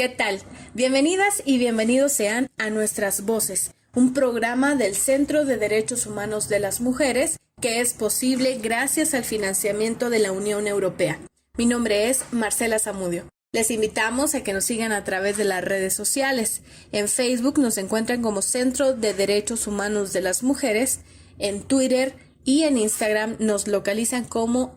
¿Qué tal? Bienvenidas y bienvenidos sean a Nuestras Voces, un programa del Centro de Derechos Humanos de las Mujeres que es posible gracias al financiamiento de la Unión Europea. Mi nombre es Marcela Zamudio. Les invitamos a que nos sigan a través de las redes sociales. En Facebook nos encuentran como Centro de Derechos Humanos de las Mujeres, en Twitter y en Instagram nos localizan como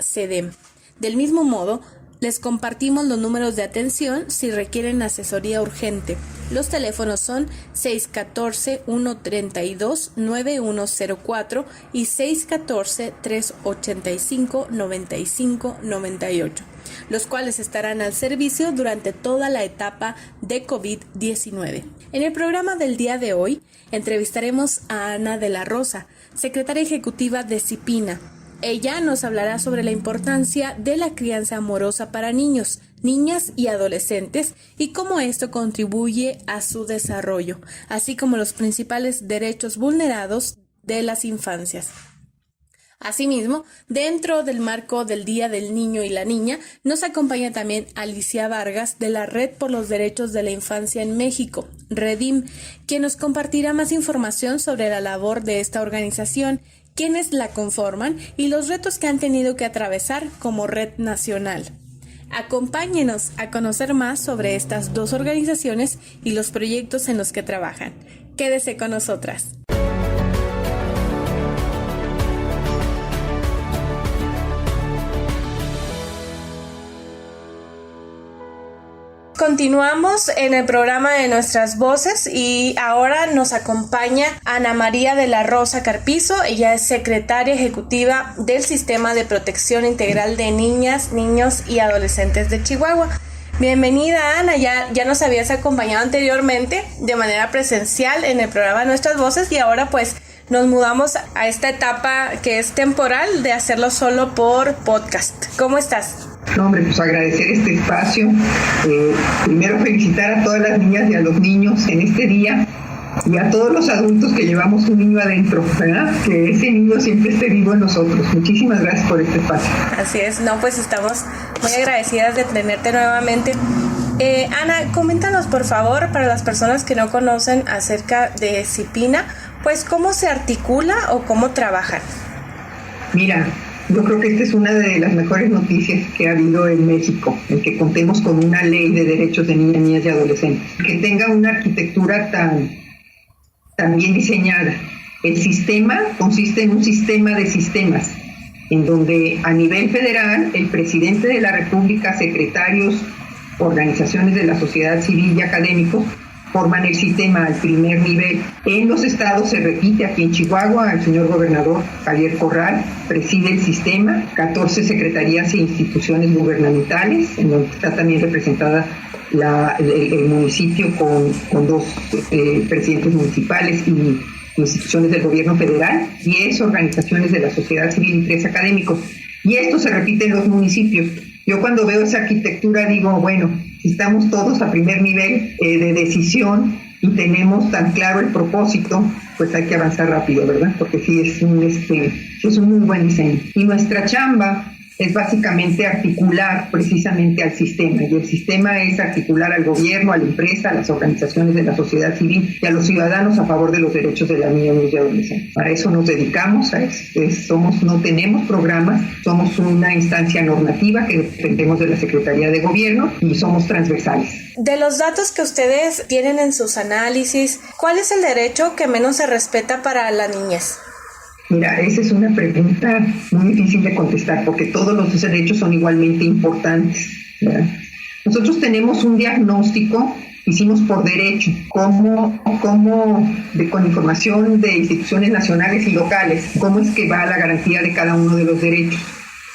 @cedem. Del mismo modo, les compartimos los números de atención si requieren asesoría urgente. Los teléfonos son 614-132-9104 y 614-385-9598, los cuales estarán al servicio durante toda la etapa de COVID-19. En el programa del día de hoy, entrevistaremos a Ana de la Rosa, secretaria ejecutiva de CIPINA. Ella nos hablará sobre la importancia de la crianza amorosa para niños, niñas y adolescentes y cómo esto contribuye a su desarrollo, así como los principales derechos vulnerados de las infancias. Asimismo, dentro del marco del Día del Niño y la Niña, nos acompaña también Alicia Vargas de la Red por los Derechos de la Infancia en México, REDIM, quien nos compartirá más información sobre la labor de esta organización, quiénes la conforman y los retos que han tenido que atravesar como red nacional. Acompáñenos a conocer más sobre estas dos organizaciones y los proyectos en los que trabajan. Quédese con nosotras. Continuamos en el programa de Nuestras Voces y ahora nos acompaña Ana María de la Rosa Carpizo. Ella es secretaria ejecutiva del Sistema de Protección Integral de Niñas, Niños y Adolescentes de Chihuahua. Bienvenida, Ana. Ya nos habías acompañado anteriormente de manera presencial en el programa Nuestras Voces y ahora pues nos mudamos a esta etapa que es temporal de hacerlo solo por podcast. ¿Cómo estás? No, hombre, pues agradecer este espacio. Primero felicitar a todas las niñas y a los niños en este día y a todos los adultos que llevamos un niño adentro, ¿verdad? Que ese niño siempre esté vivo en nosotros. Muchísimas gracias por este espacio. Así es, pues estamos muy agradecidas de tenerte nuevamente. Ana, coméntanos por favor, para las personas que no conocen acerca de CIPINA, pues cómo se articula o cómo trabajan. Mira, yo creo que esta es una de las mejores noticias que ha habido en México, el que contemos con una ley de derechos de niñas, niñas y adolescentes, que tenga una arquitectura tan bien diseñada. El sistema consiste en un sistema de sistemas, en donde a nivel federal el presidente de la República, secretarios, organizaciones de la sociedad civil y académicos forman el sistema al primer nivel. En los estados se repite, aquí en Chihuahua, el señor gobernador Javier Corral preside el sistema, 14 secretarías e instituciones gubernamentales, en donde está también representada el municipio con dos presidentes municipales y instituciones del gobierno federal, 10 organizaciones de la sociedad civil y 3 académicos. Y esto se repite en los municipios. Yo cuando veo esa arquitectura digo, bueno, si estamos todos a primer nivel de decisión y tenemos tan claro el propósito, pues hay que avanzar rápido, ¿verdad? Porque sí es un muy buen diseño. Y nuestra chamba es básicamente articular precisamente al sistema, y el sistema es articular al gobierno, a la empresa, a las organizaciones de la sociedad civil y a los ciudadanos a favor de los derechos de las niñas, niños y adolescentes. Para eso nos dedicamos, no tenemos programas, somos una instancia normativa que dependemos de la Secretaría de Gobierno y somos transversales. De los datos que ustedes tienen en sus análisis, ¿cuál es el derecho que menos se respeta para la niñez? Mira, esa es una pregunta muy difícil de contestar porque todos los derechos son igualmente importantes, ¿verdad? Nosotros tenemos un diagnóstico, hicimos por derecho, con información de instituciones nacionales y locales, cómo es que va la garantía de cada uno de los derechos.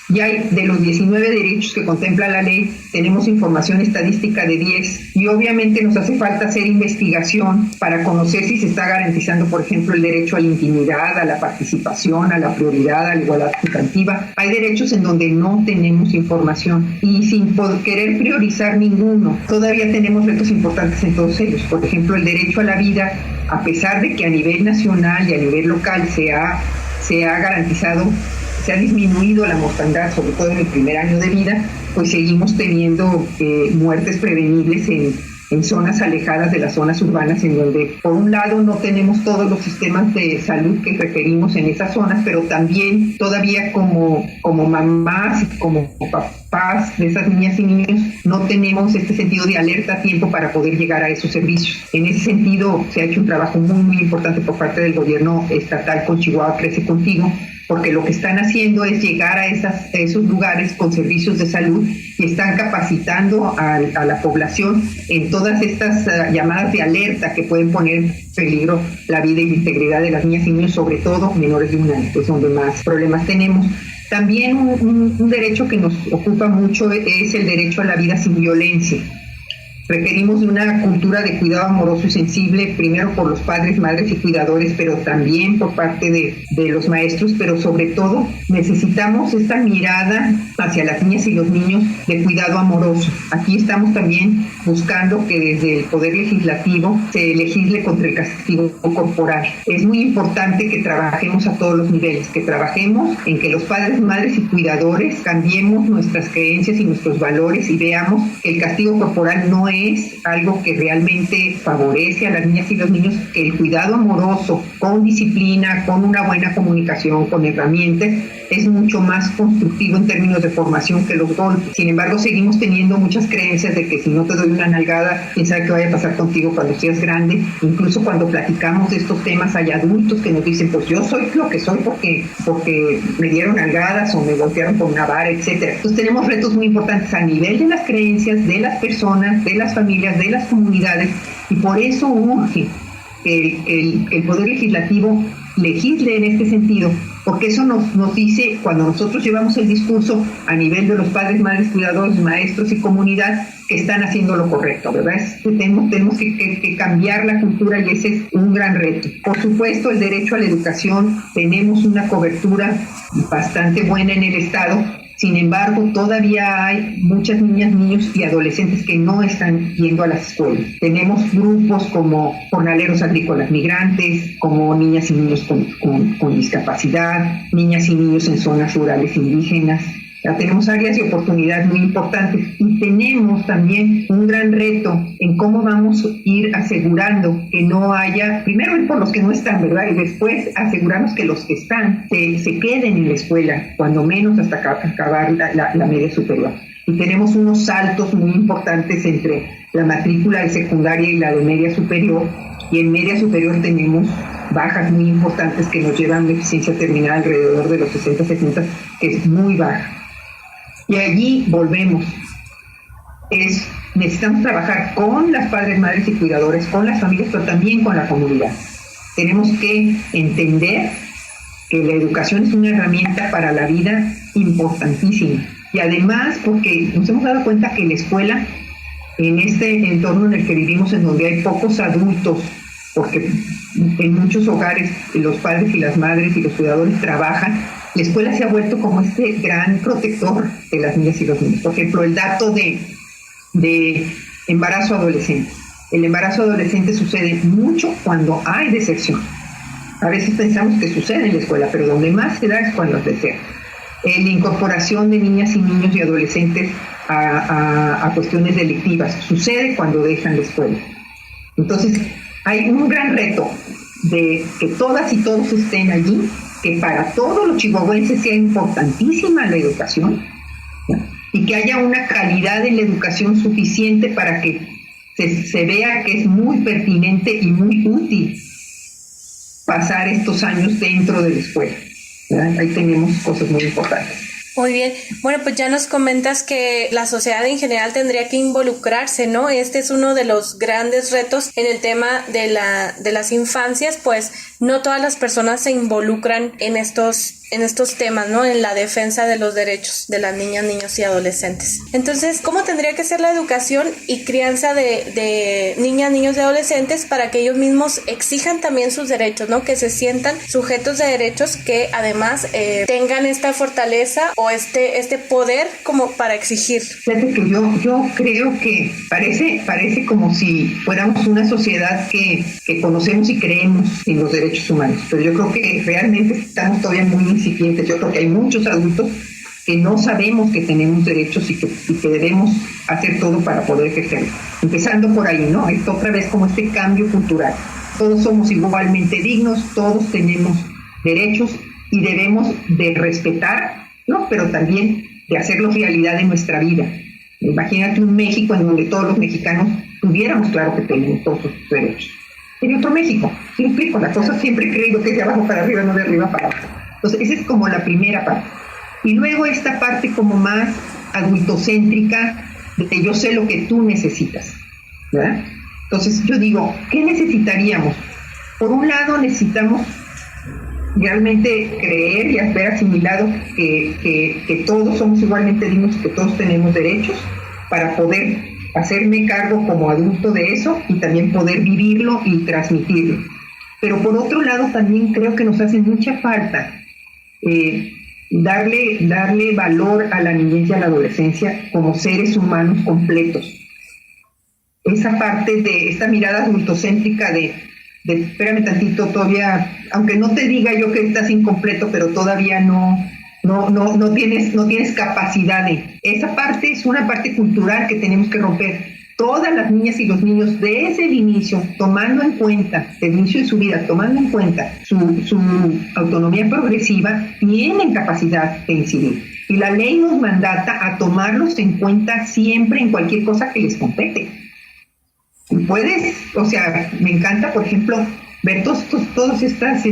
Y hay de los 19 derechos que contempla la ley, tenemos información estadística de 10 y obviamente nos hace falta hacer investigación para conocer si se está garantizando, por ejemplo, el derecho a la intimidad, a la participación, a la prioridad, a la igualdad sustantiva. Hay derechos en donde no tenemos información y sin querer priorizar ninguno, todavía tenemos retos importantes en todos ellos. Por ejemplo, el derecho a la vida, a pesar de que a nivel nacional y a nivel local se ha garantizado se ha disminuido la mortandad, sobre todo en el primer año de vida, pues seguimos teniendo muertes prevenibles en zonas alejadas de las zonas urbanas, en donde por un lado no tenemos todos los sistemas de salud que requerimos en esas zonas, pero también todavía como mamás, como papás de esas niñas y niños, no tenemos este sentido de alerta a tiempo para poder llegar a esos servicios. En ese sentido se ha hecho un trabajo muy, muy importante por parte del gobierno estatal con Chihuahua Crece Contigo, porque lo que están haciendo es llegar a esos lugares con servicios de salud y están capacitando a la población en todas estas llamadas de alerta que pueden poner en peligro la vida y la integridad de las niñas y niños, sobre todo menores de un año, que es donde más problemas tenemos. También un derecho que nos ocupa mucho es el derecho a la vida sin violencia. Requerimos de una cultura de cuidado amoroso y sensible, primero por los padres, madres y cuidadores, pero también por parte de los maestros, pero sobre todo necesitamos esta mirada hacia las niñas y los niños de cuidado amoroso. Aquí estamos también buscando que desde el Poder Legislativo se legisle contra el castigo corporal. Es muy importante que trabajemos a todos los niveles, que trabajemos en que los padres, madres y cuidadores cambiemos nuestras creencias y nuestros valores y veamos que el castigo corporal no es algo que realmente favorece a las niñas y los niños, que el cuidado amoroso, con disciplina, con una buena comunicación, con herramientas, es mucho más constructivo en términos de formación que los golpes. Sin embargo, seguimos teniendo muchas creencias de que si no te doy una nalgada, quién sabe qué vaya a pasar contigo cuando seas grande. Incluso cuando platicamos de estos temas, hay adultos que nos dicen, pues yo soy lo que soy porque me dieron nalgadas o me golpearon con una vara, etcétera. Entonces tenemos retos muy importantes a nivel de las creencias, de las personas, de las familias, de las comunidades, y por eso urge que el Poder Legislativo legisle en este sentido, porque eso nos dice, cuando nosotros llevamos el discurso a nivel de los padres, madres, cuidadores, maestros y comunidad, que están haciendo lo correcto, ¿verdad? Tenemos que cambiar la cultura y ese es un gran reto. Por supuesto, el derecho a la educación, tenemos una cobertura bastante buena en el Estado. Sin embargo, todavía hay muchas niñas, niños y adolescentes que no están yendo a las escuelas. Tenemos grupos como jornaleros agrícolas migrantes, como niñas y niños con discapacidad, niñas y niños en zonas rurales indígenas. Ya tenemos áreas de oportunidad muy importantes y tenemos también un gran reto en cómo vamos a ir asegurando que no haya, primero ir por los que no están, ¿verdad? Y después asegurarnos que los que están se queden en la escuela, cuando menos hasta acabar la media superior. Y tenemos unos saltos muy importantes entre la matrícula de secundaria y la de media superior, y en media superior tenemos bajas muy importantes que nos llevan a eficiencia terminal alrededor de los 60-70, que es muy baja. Y allí volvemos. Necesitamos trabajar con las padres, madres y cuidadores, con las familias, pero también con la comunidad. Tenemos que entender que la educación es una herramienta para la vida importantísima. Y además, porque nos hemos dado cuenta que la escuela, en este entorno en el que vivimos, en donde hay pocos adultos, porque en muchos hogares los padres y las madres y los cuidadores trabajan, la escuela se ha vuelto como este gran protector de las niñas y los niños. Por ejemplo, el dato de embarazo adolescente. El embarazo adolescente sucede mucho cuando hay deserción. A veces pensamos que sucede en la escuela, pero donde más se da es cuando es deserción. La incorporación de niñas y niños y adolescentes a cuestiones delictivas sucede cuando dejan la escuela. Entonces, hay un gran reto de que todas y todos estén allí, que para todos los chihuahuenses sea importantísima la educación, ¿no? Y que haya una calidad en la educación suficiente para que se vea que es muy pertinente y muy útil pasar estos años dentro de la escuela, ¿verdad? Ahí tenemos cosas muy importantes. Muy bien. Bueno, pues ya nos comentas que la sociedad en general tendría que involucrarse, ¿no? Este es uno de los grandes retos en el tema de las infancias, pues no todas las personas se involucran en estos temas, ¿no? En la defensa de los derechos de las niñas, niños y adolescentes. Entonces, ¿cómo tendría que ser la educación y crianza de niñas, niños y adolescentes para que ellos mismos exijan también sus derechos, ¿no? Que se sientan sujetos de derechos, que además tengan esta fortaleza o este poder como para exigir? Fíjate que yo creo que parece como si fuéramos una sociedad que conocemos y creemos en los derechos derechos humanos, pero yo creo que realmente estamos todavía muy incipientes. Yo creo que hay muchos adultos que no sabemos que tenemos derechos y que debemos hacer todo para poder ejercerlos. Empezando por ahí, ¿no? Es otra vez como este cambio cultural. Todos somos igualmente dignos, todos tenemos derechos y debemos de respetar, ¿no? Pero también de hacerlos realidad en nuestra vida. Imagínate un México en donde todos los mexicanos tuviéramos claro que tenemos todos sus derechos. Sería otro México. ¿Sí me explico? La cosa siempre creo que es de abajo para arriba, no de arriba para abajo. Entonces, esa es como la primera parte. Y luego esta parte como más adultocéntrica, de que yo sé lo que tú necesitas, ¿verdad? Entonces yo digo, ¿qué necesitaríamos? Por un lado necesitamos realmente creer y haber asimilado que todos somos igualmente dignos y que todos tenemos derechos para poder hacerme cargo como adulto de eso y también poder vivirlo y transmitirlo. Pero por otro lado también creo que nos hace mucha falta darle valor a la niñez y a la adolescencia como seres humanos completos. Esa parte de esta mirada adultocéntrica de espérame tantito, todavía, aunque no te diga yo que estás incompleto, pero todavía no tienes capacidad de. Esa parte es una parte cultural que tenemos que romper. Todas las niñas y los niños desde el inicio, tomando en cuenta, el inicio de su vida, tomando en cuenta su autonomía progresiva, tienen capacidad de incidir. Y la ley nos mandata a tomarlos en cuenta siempre en cualquier cosa que les compete. Y puedes, o sea, me encanta, por ejemplo, ver todas estas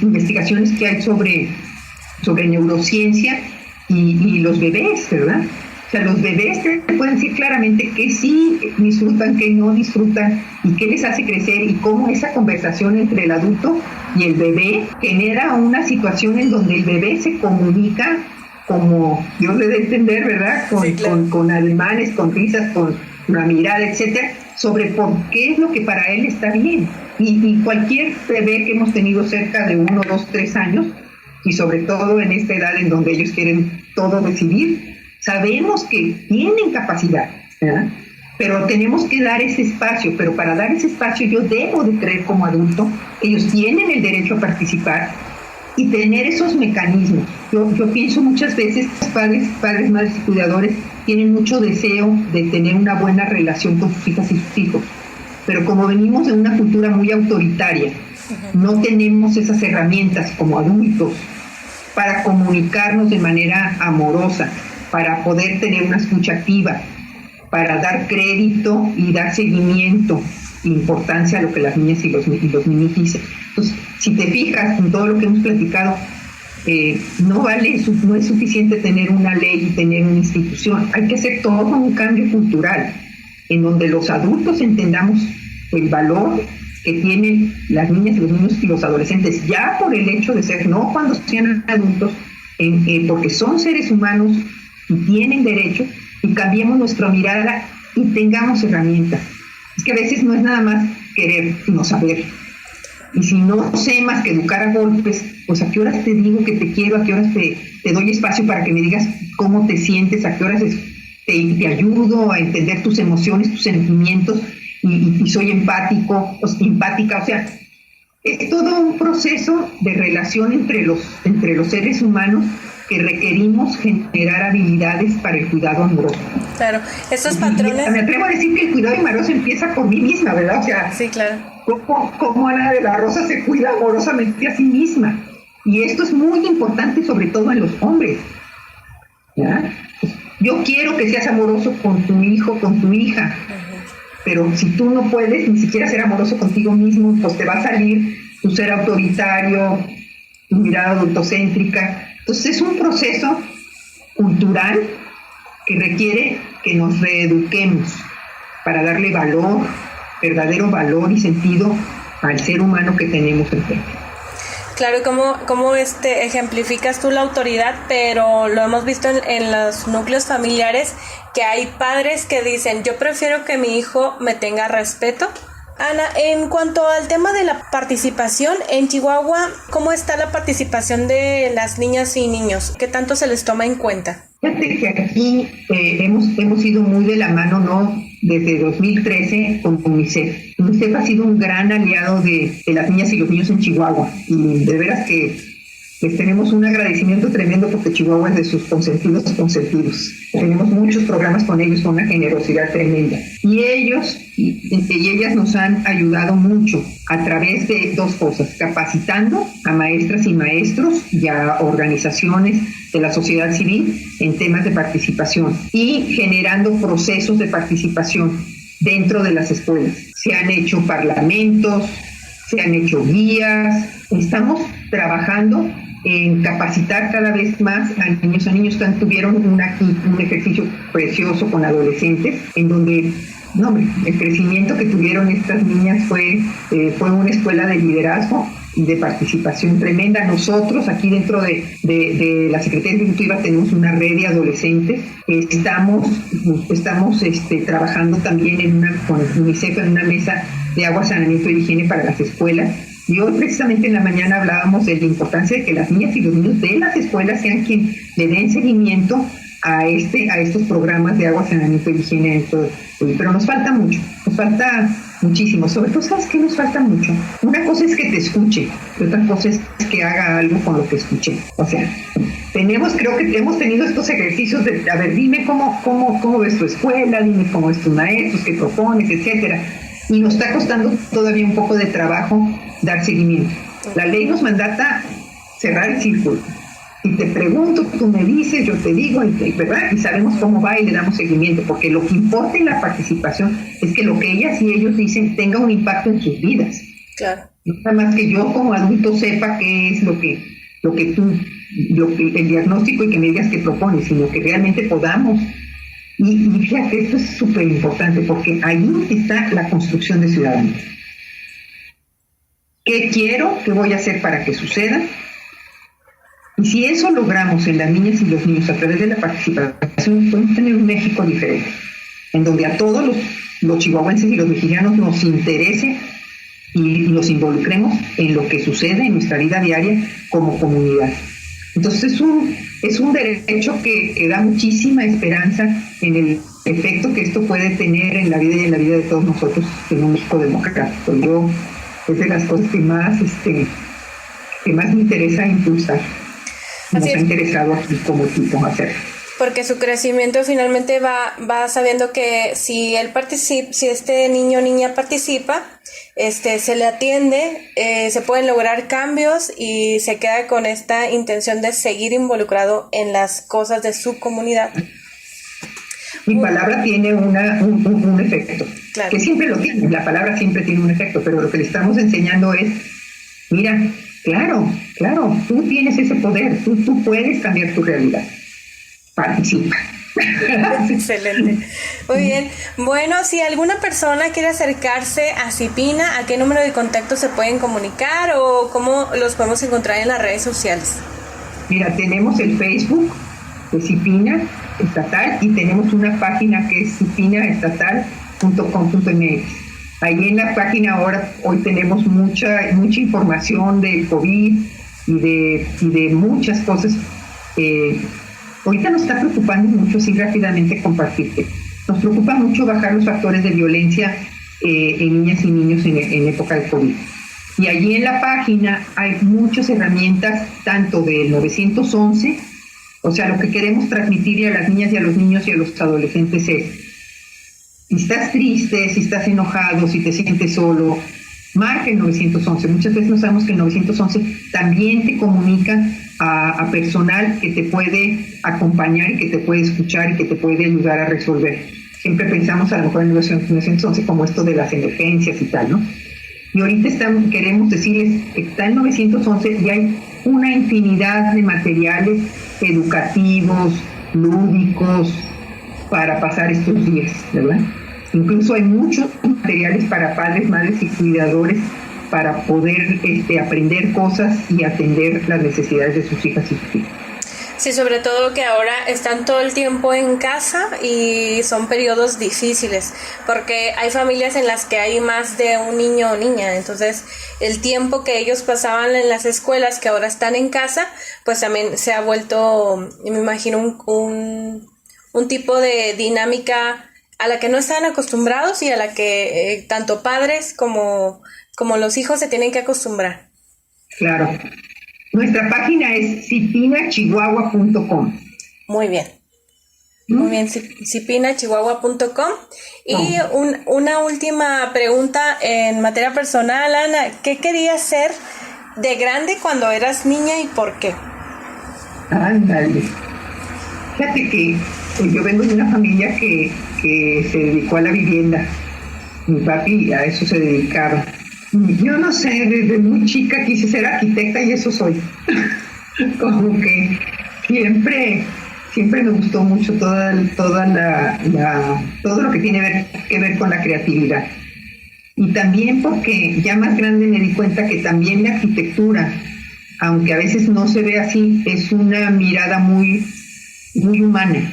investigaciones que hay sobre neurociencia y los bebés, ¿verdad? O sea, los bebés te pueden decir claramente que sí disfrutan, que no disfrutan y qué les hace crecer y cómo esa conversación entre el adulto y el bebé genera una situación en donde el bebé se comunica como Dios le dé a entender, ¿verdad? Sí, claro. con ademanes, con risas, con una mirada, etcétera, sobre por qué es lo que para él está bien. Y cualquier bebé que hemos tenido cerca de 1, 2, 3 años, y sobre todo en esta edad en donde ellos quieren todo decidir, sabemos que tienen capacidad, ¿verdad? Pero tenemos que dar ese espacio, pero para dar ese espacio yo debo de creer como adulto, ellos tienen el derecho a participar y tener esos mecanismos. Yo pienso muchas veces, padres, madres y cuidadores tienen mucho deseo de tener una buena relación con sus hijas y sus hijos, pero como venimos de una cultura muy autoritaria, no tenemos esas herramientas como adultos para comunicarnos de manera amorosa, para poder tener una escucha activa, para dar crédito y dar seguimiento e importancia a lo que las niñas y los niños dicen. Entonces, si te fijas en todo lo que hemos platicado, no es suficiente tener una ley y tener una institución. Hay que hacer todo un cambio cultural en donde los adultos entendamos el valor que tienen las niñas, los niños y los adolescentes, ya por el hecho de ser, no cuando sean adultos, porque son seres humanos y tienen derechos, y cambiemos nuestra mirada y tengamos herramientas. Es que a veces no es nada más querer, sino saber. Y si no sé más que educar a golpes, pues a qué horas te digo que te quiero, a qué horas te doy espacio para que me digas cómo te sientes, a qué horas te ayudo a entender tus emociones, tus sentimientos, y soy empático, empática. O sea, es todo un proceso de relación entre los seres humanos que requerimos generar habilidades para el cuidado amoroso. Claro, estos patrones... Me atrevo a decir que el cuidado amoroso empieza por mí misma, ¿verdad? O sea, sí, claro. Cómo Ana de la Rosa se cuida amorosamente a sí misma. Y esto es muy importante, sobre todo en los hombres, ¿ya? Yo quiero que seas amoroso con tu hijo, con tu hija, pero si tú no puedes ni siquiera ser amoroso contigo mismo, pues te va a salir tu ser autoritario, tu mirada adultocéntrica. Entonces es un proceso cultural que requiere que nos reeduquemos para darle valor, verdadero valor y sentido al ser humano que tenemos enfrente. Claro, como ejemplificas tú la autoridad, pero lo hemos visto en los núcleos familiares, que hay padres que dicen, yo prefiero que mi hijo me tenga respeto. Ana, en cuanto al tema de la participación en Chihuahua, ¿cómo está la participación de las niñas y niños? ¿Qué tanto se les toma en cuenta? Fíjate que aquí hemos ido muy de la mano, desde 2013 con UNICEF. UNICEF ha sido un gran aliado de las niñas y los niños en Chihuahua, y de veras que les tenemos un agradecimiento tremendo porque Chihuahua es de sus consentidos. Tenemos muchos programas con ellos con una generosidad tremenda. Y ellos y ellas nos han ayudado mucho a través de dos cosas: capacitando a maestras y maestros y a organizaciones de la sociedad civil en temas de participación, y generando procesos de participación dentro de las escuelas. Se han hecho parlamentos, se han hecho guías. Estamos trabajando en capacitar cada vez más a niños. Tuvieron un ejercicio precioso con adolescentes, en donde el crecimiento que tuvieron estas niñas fue una escuela de liderazgo y de participación tremenda. Nosotros aquí dentro de la Secretaría Ejecutiva tenemos una red de adolescentes. Estamos trabajando también con UNICEF en una mesa de agua, saneamiento y higiene para las escuelas. Y hoy precisamente en la mañana hablábamos de la importancia de que las niñas y los niños de las escuelas sean quien le den seguimiento a estos programas de agua, saneamiento y higiene. Pero nos falta mucho, nos falta muchísimo. Sobre todo, ¿sabes qué nos falta mucho? Una cosa es que te escuche, y otra cosa es que haga algo con lo que escuché. O sea, creo que hemos tenido estos ejercicios de, a ver, dime cómo ves tu escuela, dime cómo ves tus maestros, qué propones, etcétera. Y nos está costando todavía un poco de trabajo dar seguimiento. La ley nos mandata cerrar el círculo. Si te pregunto, tú me dices, yo te digo, ¿verdad? Y sabemos cómo va y le damos seguimiento, porque lo que importa en la participación es que lo que ellas y ellos dicen tenga un impacto en sus vidas. Claro. No nada más que yo como adulto sepa qué es el diagnóstico y que me digas qué propones, sino que realmente podamos. Y fíjate, esto es súper importante, porque ahí está la construcción de ciudadanía. ¿Qué quiero? ¿Qué voy a hacer para que suceda? Y si eso logramos en las niñas y los niños a través de la participación, podemos tener un México diferente, en donde a todos los chihuahuenses y los mexicanos nos interese y nos involucremos en lo que sucede en nuestra vida diaria como comunidad. Entonces es un derecho que da muchísima esperanza en el efecto que esto puede tener en la vida y en la vida de todos nosotros en un México democrático. Es de las cosas que más me interesa impulsar. Nos ha interesado aquí como equipo hacer. Porque su crecimiento finalmente va sabiendo que si este niño o niña participa, se le atiende, se pueden lograr cambios y se queda con esta intención de seguir involucrado en las cosas de su comunidad. Mi palabra tiene un efecto, claro, que siempre lo tiene, la palabra siempre tiene un efecto, pero lo que le estamos enseñando es, mira, claro, tú tienes ese poder, tú puedes cambiar tu realidad. Participa. Excelente. Muy bien. Bueno, si alguna persona quiere acercarse a CIPINA, ¿a qué número de contacto se pueden comunicar o cómo los podemos encontrar en las redes sociales? Mira, tenemos el Facebook de CIPINA Estatal y tenemos una página que es cipinaestatal.com.mx. Ahí en la página hoy tenemos mucha información del COVID y de muchas cosas. Ahorita nos está preocupando mucho, así rápidamente compartirte. Nos preocupa mucho bajar los factores de violencia en niñas y niños en época de COVID. Y allí en la página hay muchas herramientas, tanto del 911, o sea, lo que queremos transmitirle a las niñas y a los niños y a los adolescentes es, si estás triste, si estás enojado, si te sientes solo, marca el 911. Muchas veces no sabemos que el 911 también te comunica a personal que te puede acompañar y que te puede escuchar y que te puede ayudar a resolver. Siempre pensamos a lo mejor en el 911 como esto de las emergencias y tal, ¿no? Y ahorita queremos decirles que está el 911 y hay una infinidad de materiales educativos, lúdicos, para pasar estos días, ¿verdad? Incluso hay muchos materiales para padres, madres y cuidadores para poder aprender cosas y atender las necesidades de sus hijas y sus hijos. Sí, sobre todo que ahora están todo el tiempo en casa y son periodos difíciles, porque hay familias en las que hay más de un niño o niña, entonces el tiempo que ellos pasaban en las escuelas que ahora están en casa, pues también se ha vuelto, me imagino, un tipo de dinámica a la que no están acostumbrados y a la que tanto padres como los hijos se tienen que acostumbrar. Claro. Nuestra página es cipinachihuahua.com. Muy bien. Muy bien, cipinachihuahua.com. Y una última pregunta en materia personal, Ana. ¿Qué querías ser de grande cuando eras niña y por qué? Ándale. Fíjate que yo vengo de una familia que se dedicó a la vivienda. Mi papi a eso se dedicaba. Yo no sé, desde muy chica quise ser arquitecta y eso soy. Como que siempre me gustó mucho todo lo que tiene que ver con la creatividad. Y también porque ya más grande me di cuenta que también la arquitectura, aunque a veces no se ve así, es una mirada muy, muy humana.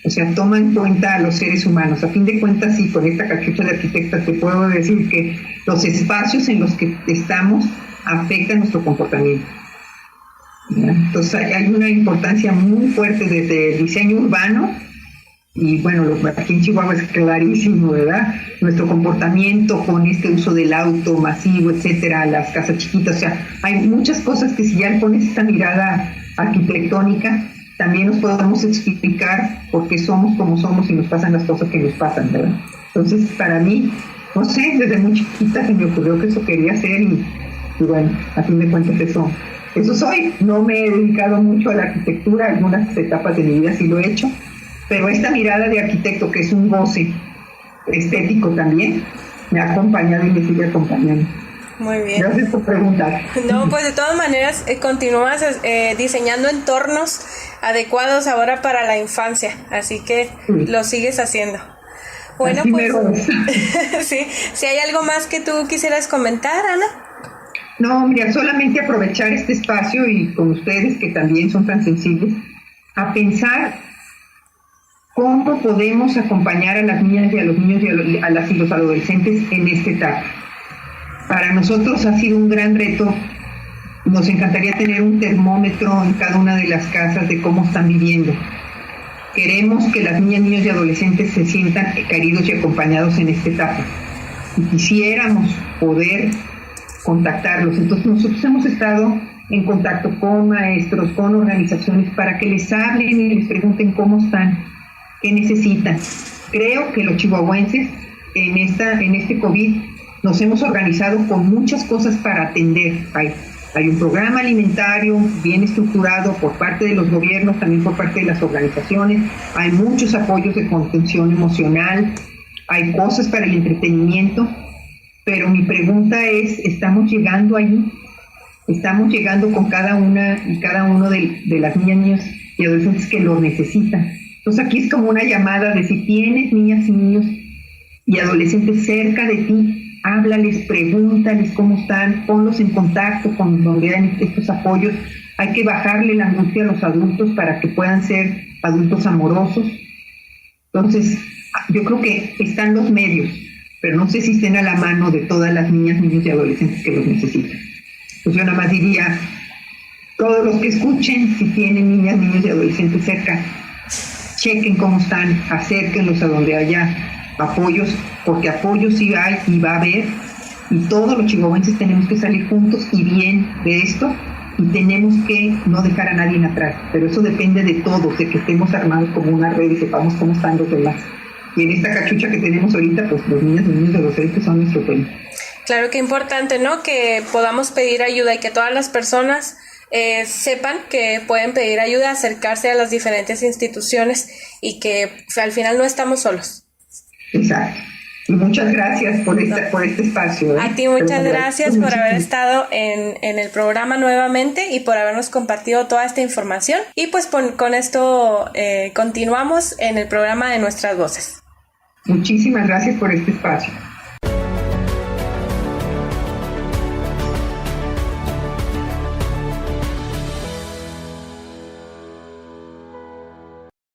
O sea, toma en cuenta a los seres humanos. A fin de cuentas, sí, con esta cachucha de arquitecta te puedo decir que los espacios en los que estamos afectan nuestro comportamiento. ¿Ya? Entonces hay una importancia muy fuerte desde el diseño urbano y bueno, aquí en Chihuahua es clarísimo, ¿verdad? Nuestro comportamiento con este uso del auto masivo, etcétera, las casas chiquitas, o sea, hay muchas cosas que si ya le pones esta mirada arquitectónica, también nos podemos explicar por qué somos como somos y nos pasan las cosas que nos pasan, ¿verdad? Entonces, para mí, no sé, desde muy chiquita se me ocurrió que eso quería hacer y bueno, a fin de cuentas eso soy. No me he dedicado mucho a la arquitectura, algunas etapas de mi vida sí lo he hecho, pero esta mirada de arquitecto, que es un goce estético también, me ha acompañado y me sigue acompañando. Muy bien. Gracias por preguntar. No, pues de todas maneras continúas diseñando entornos adecuados ahora para la infancia, así que sí, lo sigues haciendo. Bueno, así pues sí, si hay algo más que tú quisieras comentar, Ana. No, mira, solamente aprovechar este espacio y con ustedes que también son tan sensibles, a pensar cómo podemos acompañar a las niñas y a los niños y a las y los adolescentes en esta etapa. Para nosotros ha sido un gran reto. Nos encantaría tener un termómetro en cada una de las casas de cómo están viviendo. Queremos que las niñas, niños y adolescentes se sientan queridos y acompañados en esta etapa. Y quisiéramos poder contactarlos. Entonces nosotros hemos estado en contacto con maestros, con organizaciones, para que les hablen y les pregunten cómo están, qué necesitan. Creo que los chihuahuenses en este COVID nos hemos organizado con muchas cosas para atender. Hay un programa alimentario bien estructurado por parte de los gobiernos, también por parte de las organizaciones. Hay muchos apoyos de contención emocional, hay cosas para el entretenimiento. Pero mi pregunta es, ¿estamos llegando allí? ¿Estamos llegando con cada una y cada uno de las niñas, niños y adolescentes que lo necesitan? Entonces aquí es como una llamada de si tienes niñas y niños y adolescentes cerca de ti, háblales, pregúntales cómo están, ponlos en contacto con donde dan estos apoyos. Hay que bajarle la angustia a los adultos para que puedan ser adultos amorosos. Entonces, yo creo que están los medios, pero no sé si estén a la mano de todas las niñas, niños y adolescentes que los necesitan. Pues yo nada más diría, todos los que escuchen, si tienen niñas, niños y adolescentes cerca, chequen cómo están, acérquenlos a donde haya apoyos, porque apoyos sí hay y va a haber, y todos los chihuahuenses tenemos que salir juntos y bien de esto, y tenemos que no dejar a nadie atrás, pero eso depende de todos, de que estemos armados como una red y sepamos cómo están los demás. Y en esta cachucha que tenemos ahorita, pues los niños y niños de los adolescentes son nuestro tema. Claro, que importante, ¿no? Que podamos pedir ayuda y que todas las personas sepan que pueden pedir ayuda, acercarse a las diferentes instituciones y que al final no estamos solos. Exacto. Y muchas gracias por este espacio. A ti muchas gracias por haber estado en el programa nuevamente y por habernos compartido toda esta información. Y pues con esto continuamos en el programa de Nuestras Voces. Muchísimas gracias por este espacio.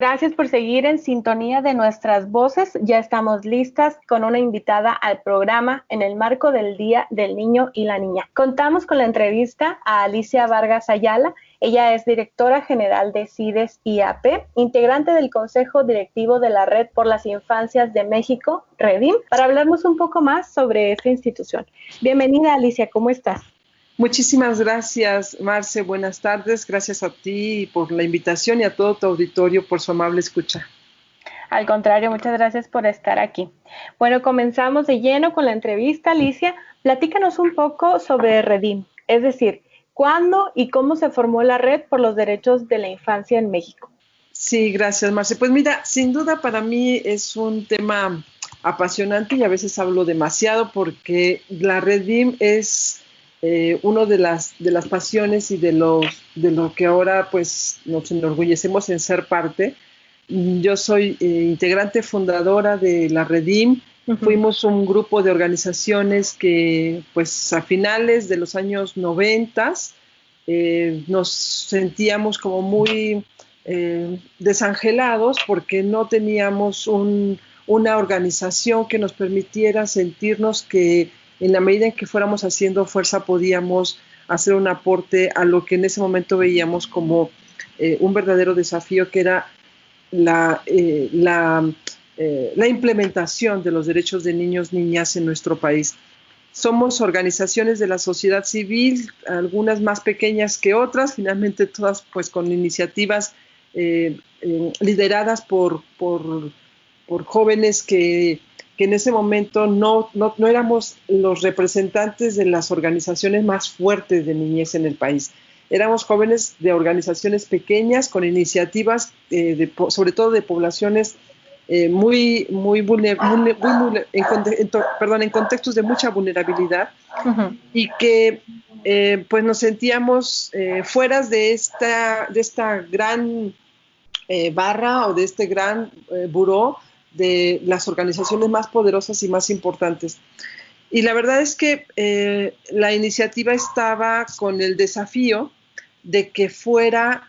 Gracias por seguir en sintonía de Nuestras Voces. Ya estamos listas con una invitada al programa en el marco del Día del Niño y la Niña. Contamos con la entrevista a Alicia Vargas Ayala. Ella es directora general de CIDES IAP, integrante del Consejo Directivo de la Red por las Infancias de México, REDIM, para hablarnos un poco más sobre esta institución. Bienvenida, Alicia, ¿cómo estás? Muchísimas gracias, Marce. Buenas tardes. Gracias a ti por la invitación y a todo tu auditorio por su amable escucha. Al contrario, muchas gracias por estar aquí. Bueno, comenzamos de lleno con la entrevista. Alicia, platícanos un poco sobre REDIM, es decir, ¿cuándo y cómo se formó la Red por los Derechos de la Infancia en México? Sí, gracias, Marce. Pues mira, sin duda para mí es un tema apasionante y a veces hablo demasiado porque la REDIM es uno de las pasiones y de lo que ahora pues nos enorgullecemos en ser parte. Yo soy integrante fundadora de la REDIM. Fuimos un grupo de organizaciones que pues a finales de los años 90 nos sentíamos como muy desangelados porque no teníamos una organización que nos permitiera sentirnos que en la medida en que fuéramos haciendo fuerza podíamos hacer un aporte a lo que en ese momento veíamos como un verdadero desafío, que era la implementación de los derechos de niños, niñas en nuestro país. Somos organizaciones de la sociedad civil, algunas más pequeñas que otras, finalmente todas pues con iniciativas lideradas por jóvenes que en ese momento no éramos los representantes de las organizaciones más fuertes de niñez en el país. Éramos jóvenes de organizaciones pequeñas con iniciativas, sobre todo de poblaciones en contextos de mucha vulnerabilidad, y que pues nos sentíamos fuera de esta gran barra o de este gran buró de las organizaciones más poderosas y más importantes. Y la verdad es que la iniciativa estaba con el desafío de que fuera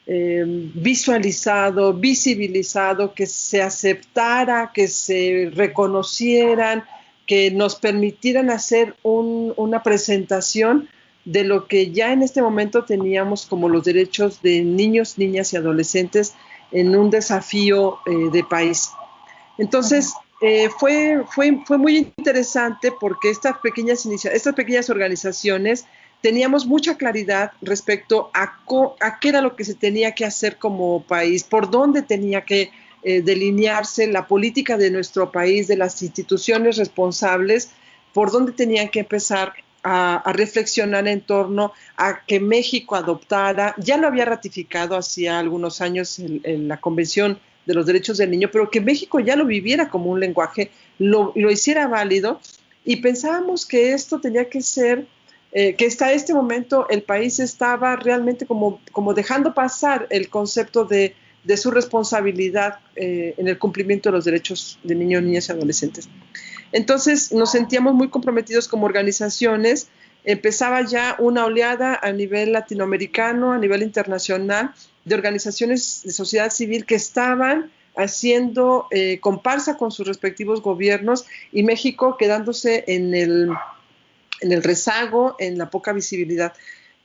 visualizado, visibilizado, que se aceptara, que se reconocieran, que nos permitieran hacer una presentación de lo que ya en este momento teníamos como los derechos de niños, niñas y adolescentes en un desafío de país. Entonces, fue muy interesante porque estas pequeñas organizaciones teníamos mucha claridad respecto a qué era lo que se tenía que hacer como país, por dónde tenía que delinearse la política de nuestro país, de las instituciones responsables, por dónde tenían que empezar a reflexionar en torno a que México adoptara, ya lo había ratificado hacía algunos años en la Convención de los Derechos del Niño, pero que México ya lo viviera como un lenguaje, lo hiciera válido, y pensábamos que esto tenía que ser, que hasta este momento el país estaba realmente como dejando pasar el concepto de su responsabilidad en el cumplimiento de los derechos de niños, niñas y adolescentes. Entonces nos sentíamos muy comprometidos como organizaciones. Empezaba ya una oleada a nivel latinoamericano, a nivel internacional, de organizaciones de sociedad civil que estaban haciendo comparsa con sus respectivos gobiernos, y México quedándose en el rezago, en la poca visibilidad.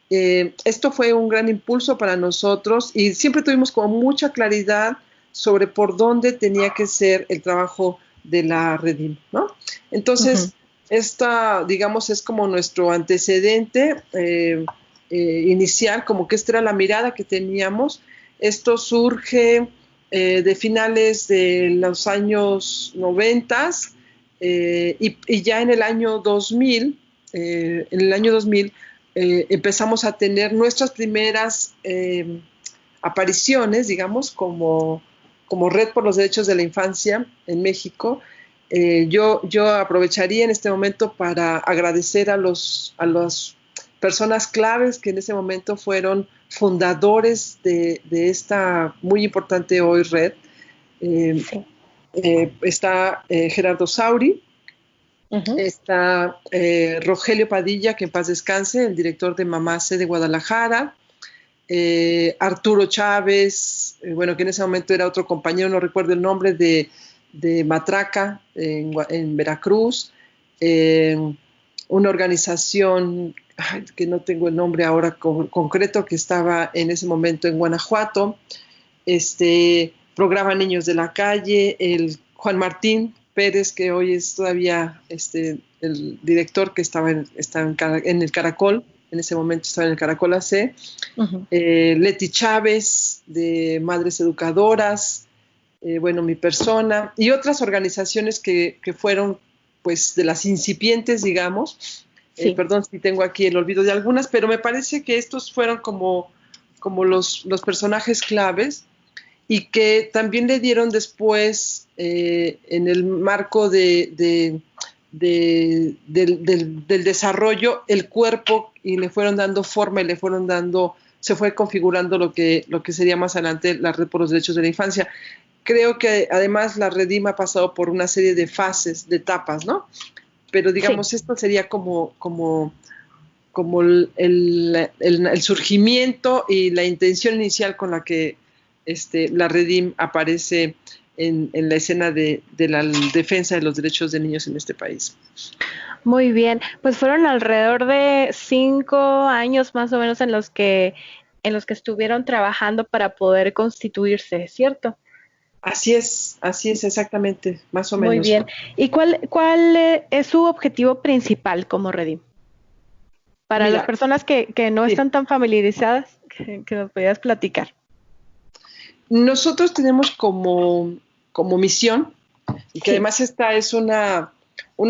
Esto fue un gran impulso para nosotros y siempre tuvimos como mucha claridad sobre por dónde tenía que ser el trabajo de la REDIM, ¿no? Entonces, esta, digamos, es como nuestro antecedente inicial, como que esta era la mirada que teníamos. Esto surge de finales de los años 90 y ya en el año 2000, empezamos a tener nuestras primeras apariciones, digamos, como Red por los Derechos de la Infancia en México. Yo aprovecharía en este momento para agradecer a las personas claves que en ese momento fueron fundadores de esta muy importante hoy red. Sí. Está Gerardo Sauri, está Rogelio Padilla, que en paz descanse, el director de Mamase de Guadalajara, Arturo Chávez, bueno, que en ese momento era otro compañero, no recuerdo el nombre, de Matraca en Veracruz, una organización que no tengo el nombre ahora concreto, que estaba en ese momento en Guanajuato, programa Niños de la Calle, el Juan Martín Pérez, que hoy es todavía el director que estaba en el Caracol, en ese momento estaba en el Caracol AC, Leti Chávez, de Madres Educadoras, bueno, mi persona, y otras organizaciones que fueron, pues, de las incipientes, digamos. Sí. Perdón si tengo aquí el olvido de algunas, pero me parece que estos fueron como los personajes claves, y que también le dieron después, en el marco del desarrollo, el cuerpo, y le fueron dando forma, y se fue configurando lo que sería más adelante la Red por los Derechos de la Infancia. Creo que además la Redim ha pasado por una serie de fases, de etapas, ¿no? Pero digamos, sí, esto sería como el surgimiento y la intención inicial con la que la Redim aparece en la escena de la defensa de los derechos de niños en este país. Muy bien, pues fueron alrededor de 5 años más o menos en los que estuvieron trabajando para poder constituirse, ¿cierto? Así es, exactamente, más o menos. Muy bien. ¿Y cuál es su objetivo principal como Redim? Para las personas que no están tan familiarizadas, que nos podías platicar. Nosotros tenemos como misión, y que además esta es una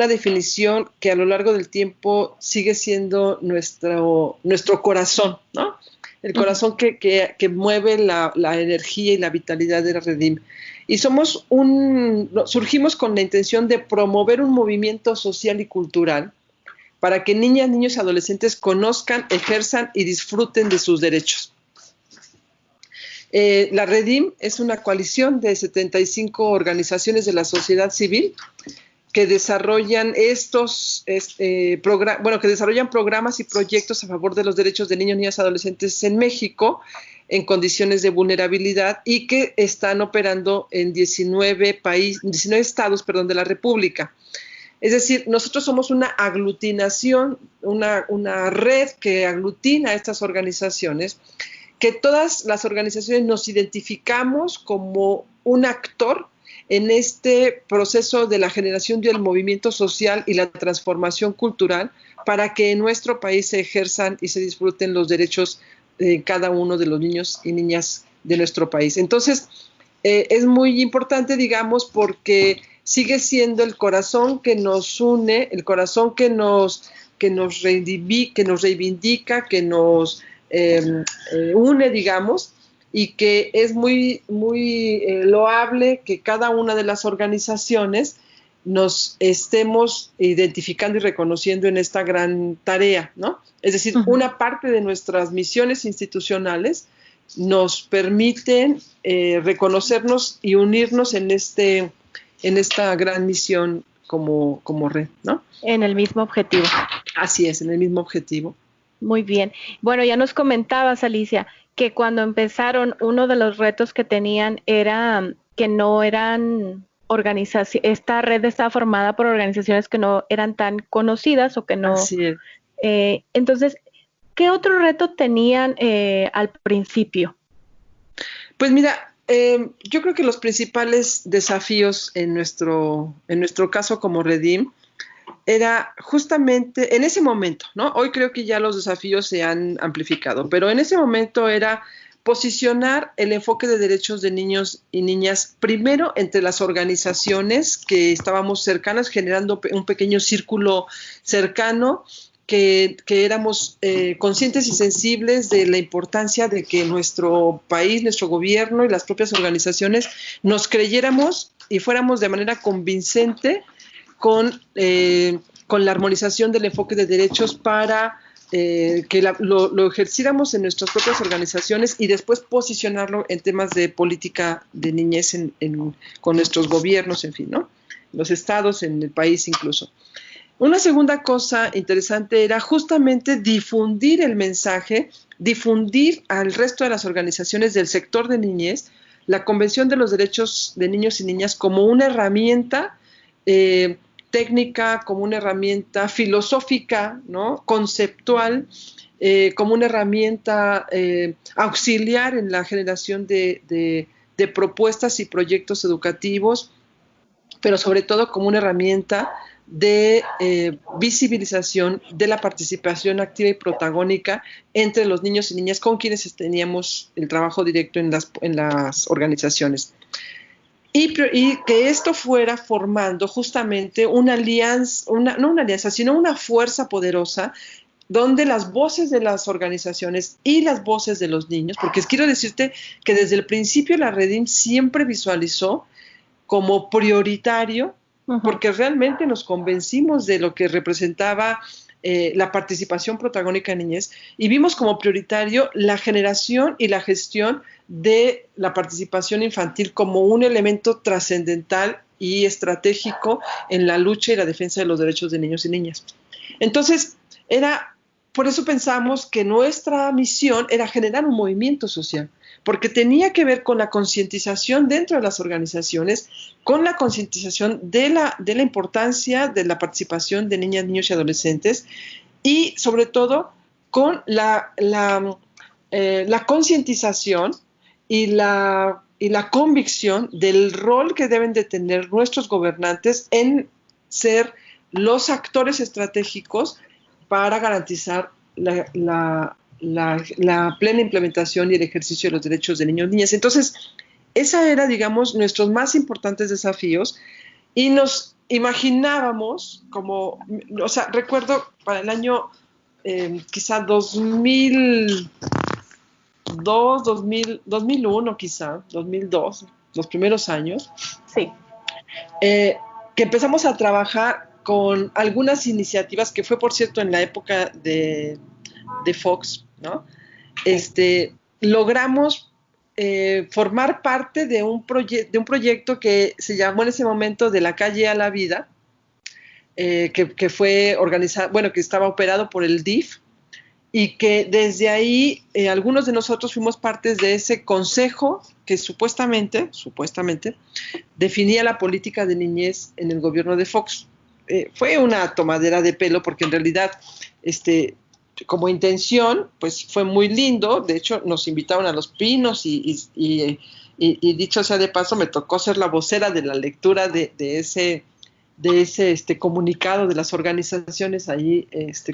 definición que a lo largo del tiempo sigue siendo nuestro corazón, ¿no? El corazón que mueve la energía y la vitalidad de la Redim. Y surgimos con la intención de promover un movimiento social y cultural para que niñas, niños y adolescentes conozcan, ejerzan y disfruten de sus derechos. La Redim es una coalición de 75 organizaciones de la sociedad civil que desarrollan programas y proyectos a favor de los derechos de niños, niñas y adolescentes en México en condiciones de vulnerabilidad, y que están operando en 19 estados de la República. Es decir, nosotros somos una aglutinación, una red que aglutina a estas organizaciones, que todas las organizaciones nos identificamos como un actor en este proceso de la generación del movimiento social y la transformación cultural, para que en nuestro país se ejerzan y se disfruten los derechos de cada uno de los niños y niñas de nuestro país. Entonces, es muy importante, digamos, porque sigue siendo el corazón que nos une, el corazón que nos reivindica, que nos une, digamos, y que es muy, muy loable que cada una de las organizaciones nos estemos identificando y reconociendo en esta gran tarea, ¿no? Es decir, una parte de nuestras misiones institucionales nos permiten reconocernos y unirnos en esta gran misión como red, ¿no? En el mismo objetivo. Así es, en el mismo objetivo. Muy bien. Bueno, ya nos comentabas, Alicia, que cuando empezaron, uno de los retos que tenían era que no eran organizaciones, esta red estaba formada por organizaciones que no eran tan conocidas o que no. Así es. Entonces, ¿qué otro reto tenían al principio? Pues mira, yo creo que los principales desafíos en nuestro caso como Redim era justamente en ese momento, ¿no? Hoy creo que ya los desafíos se han amplificado, pero en ese momento era posicionar el enfoque de derechos de niños y niñas primero entre las organizaciones que estábamos cercanas, generando un pequeño círculo cercano, que éramos conscientes y sensibles de la importancia de que nuestro país, nuestro gobierno y las propias organizaciones nos creyéramos y fuéramos de manera convincente con la armonización del enfoque de derechos para que lo ejerciéramos en nuestras propias organizaciones y después posicionarlo en temas de política de niñez con nuestros gobiernos, en fin, ¿no? Los estados, en el país incluso. Una segunda cosa interesante era justamente difundir el mensaje, difundir al resto de las organizaciones del sector de niñez la Convención de los Derechos de Niños y Niñas como una herramienta técnica, como una herramienta filosófica, ¿no? Conceptual, como una herramienta auxiliar en la generación de propuestas y proyectos educativos, pero sobre todo como una herramienta de visibilización de la participación activa y protagónica entre los niños y niñas con quienes teníamos el trabajo directo en las organizaciones. Y que esto fuera formando justamente una alianza, no una alianza, sino una fuerza poderosa donde las voces de las organizaciones y las voces de los niños, porque quiero decirte que desde el principio la Redim siempre visualizó como prioritario, porque realmente nos convencimos de lo que representaba la participación protagónica en niñez y vimos como prioritario la generación y la gestión de la participación infantil como un elemento trascendental y estratégico en la lucha y la defensa de los derechos de niños y niñas. Entonces, por eso pensamos que nuestra misión era generar un movimiento social, porque tenía que ver con la concientización dentro de las organizaciones, con la concientización de la importancia de la participación de niñas, niños y adolescentes, y sobre todo con la concientización y la convicción del rol que deben de tener nuestros gobernantes en ser los actores estratégicos para garantizar la plena implementación y el ejercicio de los derechos de niños y niñas. Entonces, esa era, digamos, nuestros más importantes desafíos y nos imaginábamos como, o sea, recuerdo para el año quizá 2002, 2001 quizá, 2002, los primeros años, sí, que empezamos a trabajar con algunas iniciativas que fue, por cierto, en la época de Fox, ¿no? Logramos formar parte de un proyecto que se llamó en ese momento De la Calle a la Vida, que fue organizado, bueno, que estaba operado por el DIF, y que desde ahí algunos de nosotros fuimos partes de ese consejo que supuestamente definía la política de niñez en el gobierno de Fox. Fue una tomadera de pelo porque en realidad como intención pues fue muy lindo. De hecho nos invitaron a Los Pinos y dicho sea de paso me tocó ser la vocera de la lectura de ese comunicado de las organizaciones ahí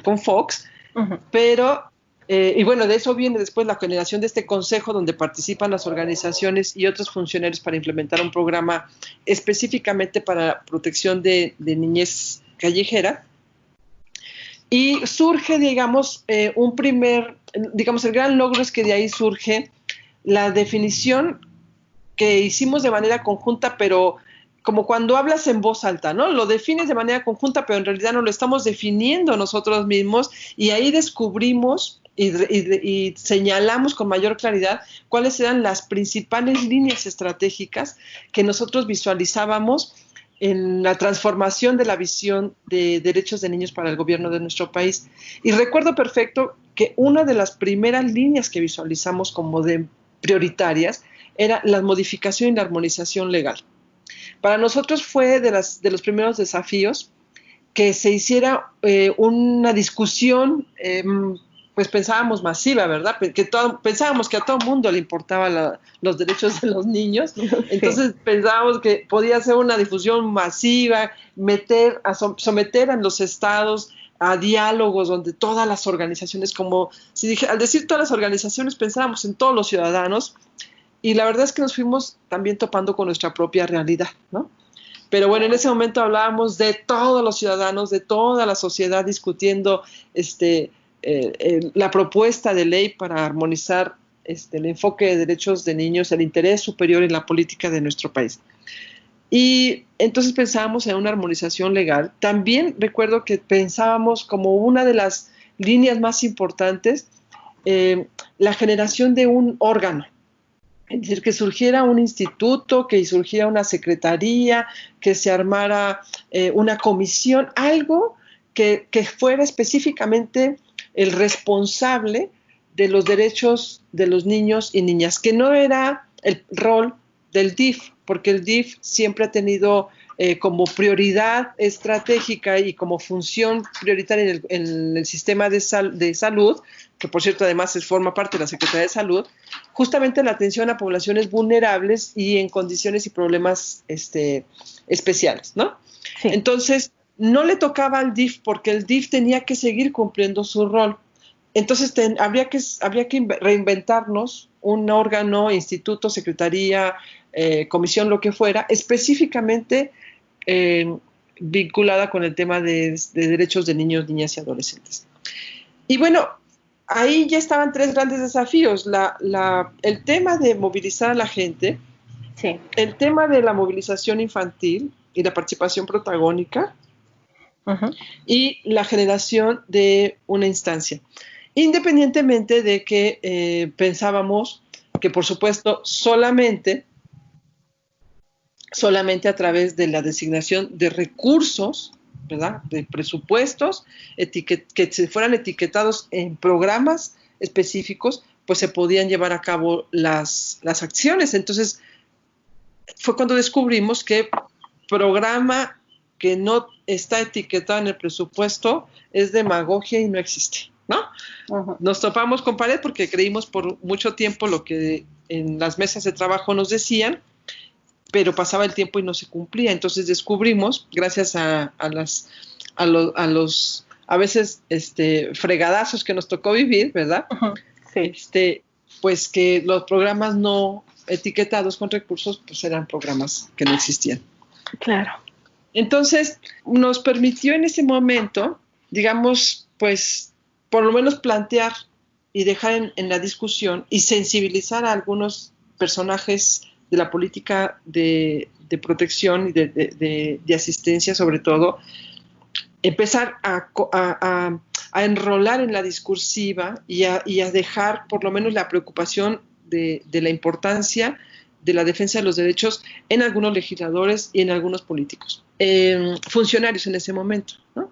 con Fox. Uh-huh. Pero y bueno, de eso viene después la generación de este consejo donde participan las organizaciones y otros funcionarios para implementar un programa específicamente para protección de niñez callejera. Y surge, digamos, el gran logro es que de ahí surge la definición que hicimos de manera conjunta, pero como cuando hablas en voz alta, ¿no? Lo defines de manera conjunta, pero en realidad no lo estamos definiendo nosotros mismos y ahí descubrimos y señalamos con mayor claridad cuáles eran las principales líneas estratégicas que nosotros visualizábamos en la transformación de la visión de derechos de niños para el gobierno de nuestro país. Y recuerdo perfecto que una de las primeras líneas que visualizamos como de prioritarias era la modificación y la armonización legal. Para nosotros fue de los primeros desafíos que se hiciera una discusión, pues pensábamos masiva, ¿verdad? Pensábamos que a todo mundo le importaban los derechos de los niños, entonces pensábamos que podía ser una difusión masiva, someter a los estados a diálogos donde todas las organizaciones, al decir todas las organizaciones pensábamos en todos los ciudadanos, y la verdad es que nos fuimos también topando con nuestra propia realidad, ¿no? Pero bueno, en ese momento hablábamos de todos los ciudadanos, de toda la sociedad discutiendo la propuesta de ley para armonizar el enfoque de derechos de niños, el interés superior en la política de nuestro país. Y entonces pensábamos en una armonización legal. También recuerdo que pensábamos como una de las líneas más importantes la generación de un órgano. Es decir, que surgiera un instituto, que surgiera una secretaría, que se armara una comisión, algo que fuera específicamente el responsable de los derechos de los niños y niñas, que no era el rol del DIF, porque el DIF siempre ha tenido como prioridad estratégica y como función prioritaria en el sistema de salud, que por cierto además forma parte de la Secretaría de Salud, justamente la atención a poblaciones vulnerables y en condiciones y problemas especiales, ¿no? Sí. Entonces, no le tocaba al DIF porque el DIF tenía que seguir cumpliendo su rol. Entonces, habría que reinventarnos un órgano, instituto, secretaría, comisión, lo que fuera, específicamente vinculada con el tema de derechos de niños, niñas y adolescentes. Y bueno, ahí ya estaban 3 grandes desafíos. El tema de movilizar a la gente, Sí. el tema de la movilización infantil y la participación protagónica, uh-huh, y la generación de una instancia. Independientemente de que pensábamos que, por supuesto, solamente a través de la designación de recursos, ¿verdad?, de presupuestos, que se fueran etiquetados en programas específicos, pues se podían llevar a cabo las acciones. Entonces, fue cuando descubrimos que programa que no está etiquetado en el presupuesto es demagogia y no existe, ¿no? Uh-huh. Nos topamos con pared porque creímos por mucho tiempo lo que en las mesas de trabajo nos decían, pero pasaba el tiempo y no se cumplía. Entonces descubrimos, gracias a los a veces fregadazos que nos tocó vivir, ¿verdad? Uh-huh. Sí. Pues que los programas no etiquetados con recursos, pues eran programas que no existían. Claro. Entonces, nos permitió en ese momento, digamos, pues, por lo menos plantear y dejar en la discusión y sensibilizar a algunos personajes de la política de protección y de asistencia, sobre todo, empezar a enrolar en la discursiva y a dejar por lo menos la preocupación de la importancia de la defensa de los derechos en algunos legisladores y en algunos políticos, funcionarios en ese momento, ¿no?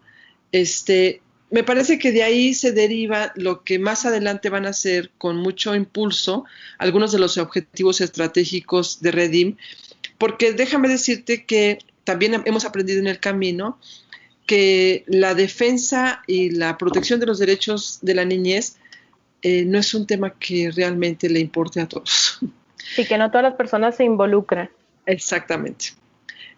Me parece que de ahí se deriva lo que más adelante van a hacer con mucho impulso algunos de los objetivos estratégicos de Redim, porque déjame decirte que también hemos aprendido en el camino que la defensa y la protección de los derechos de la niñez no es un tema que realmente le importe a todos. Sí, que no todas las personas se involucran. Exactamente.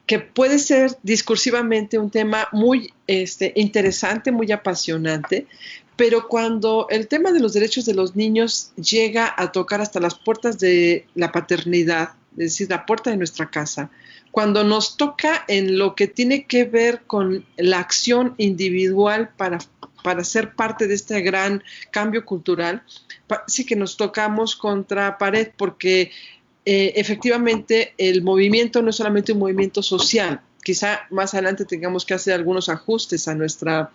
Que puede ser discursivamente un tema muy interesante, muy apasionante, pero cuando el tema de los derechos de los niños llega a tocar hasta las puertas de la paternidad, es decir, la puerta de nuestra casa, cuando nos toca en lo que tiene que ver con la acción individual para ser parte de este gran cambio cultural, sí que nos tocamos contra pared porque efectivamente el movimiento no es solamente un movimiento social. Quizá más adelante tengamos que hacer algunos ajustes a nuestra